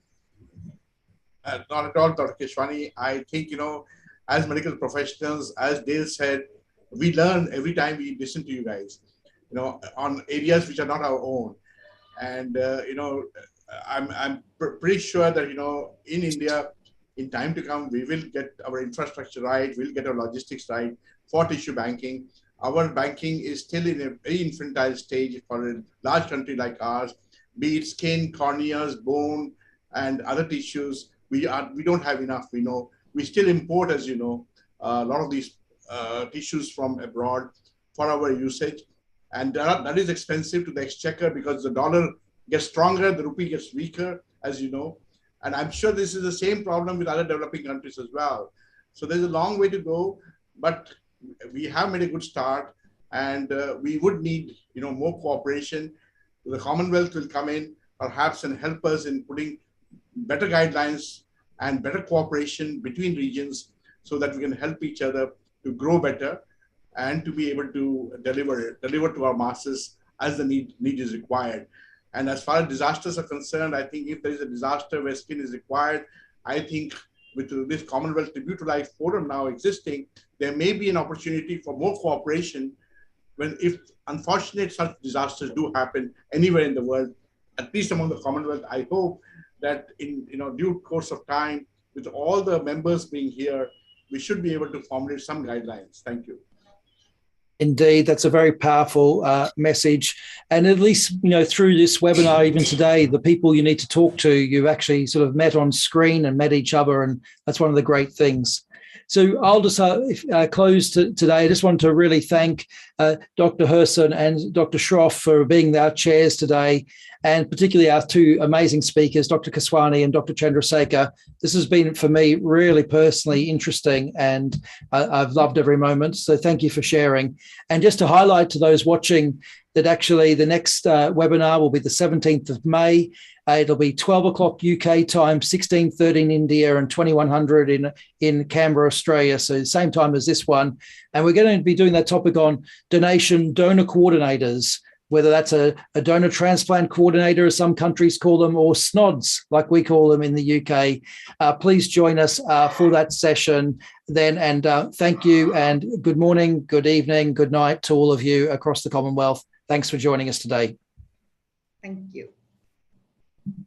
Not at all, Dr. Keswani. I think, as medical professionals, as Dale said, we learn every time we listen to you guys, on areas which are not our own. And, I'm pretty sure that, in India, in time to come, we will get our infrastructure right, we'll get our logistics right for tissue banking. Our banking is still in a very infantile stage for a large country like ours, be it skin, corneas, bone, and other tissues. We don't have enough, We still import, as you know, a lot of these tissues from abroad for our usage. And that is expensive to the exchequer because the dollar gets stronger, the rupee gets weaker, as you know. And I'm sure this is the same problem with other developing countries as well. So there's a long way to go, but we have made a good start, and we would need, more cooperation. The Commonwealth will come in perhaps and help us in putting better guidelines and better cooperation between regions so that we can help each other to grow better and to be able to deliver to our masses as the need is required. And as far as disasters are concerned, I think if there is a disaster where skin is required, I think with this Commonwealth Tribute to Life Forum now existing, there may be an opportunity for more cooperation if unfortunate such disasters do happen anywhere in the world, at least among the Commonwealth. I hope that in due course of time, with all the members being here, we should be able to formulate some guidelines. Thank you. Indeed, that's a very powerful message. And at least, through this webinar, even today, the people you need to talk to, you've actually sort of met on screen and met each other. And that's one of the great things. So I'll just close today. I just want to really thank Dr. Herson and Dr. Shroff for being our chairs today, and particularly our two amazing speakers, Dr. Keswani and Dr. Chandrasekhar. This has been, for me, really personally interesting, and I've loved every moment. So thank you for sharing. And just to highlight to those watching that actually the next webinar will be the 17th of May. It'll be 12 o'clock UK time, 16:30 in India, and 2100 in Canberra, Australia. So the same time as this one. And we're going to be doing that topic on donor coordinators, whether that's a donor transplant coordinator, as some countries call them, or SNODs, like we call them in the UK. Please join us for that session then. And thank you, and good morning, good evening, good night to all of you across the Commonwealth. Thanks for joining us today. Thank you.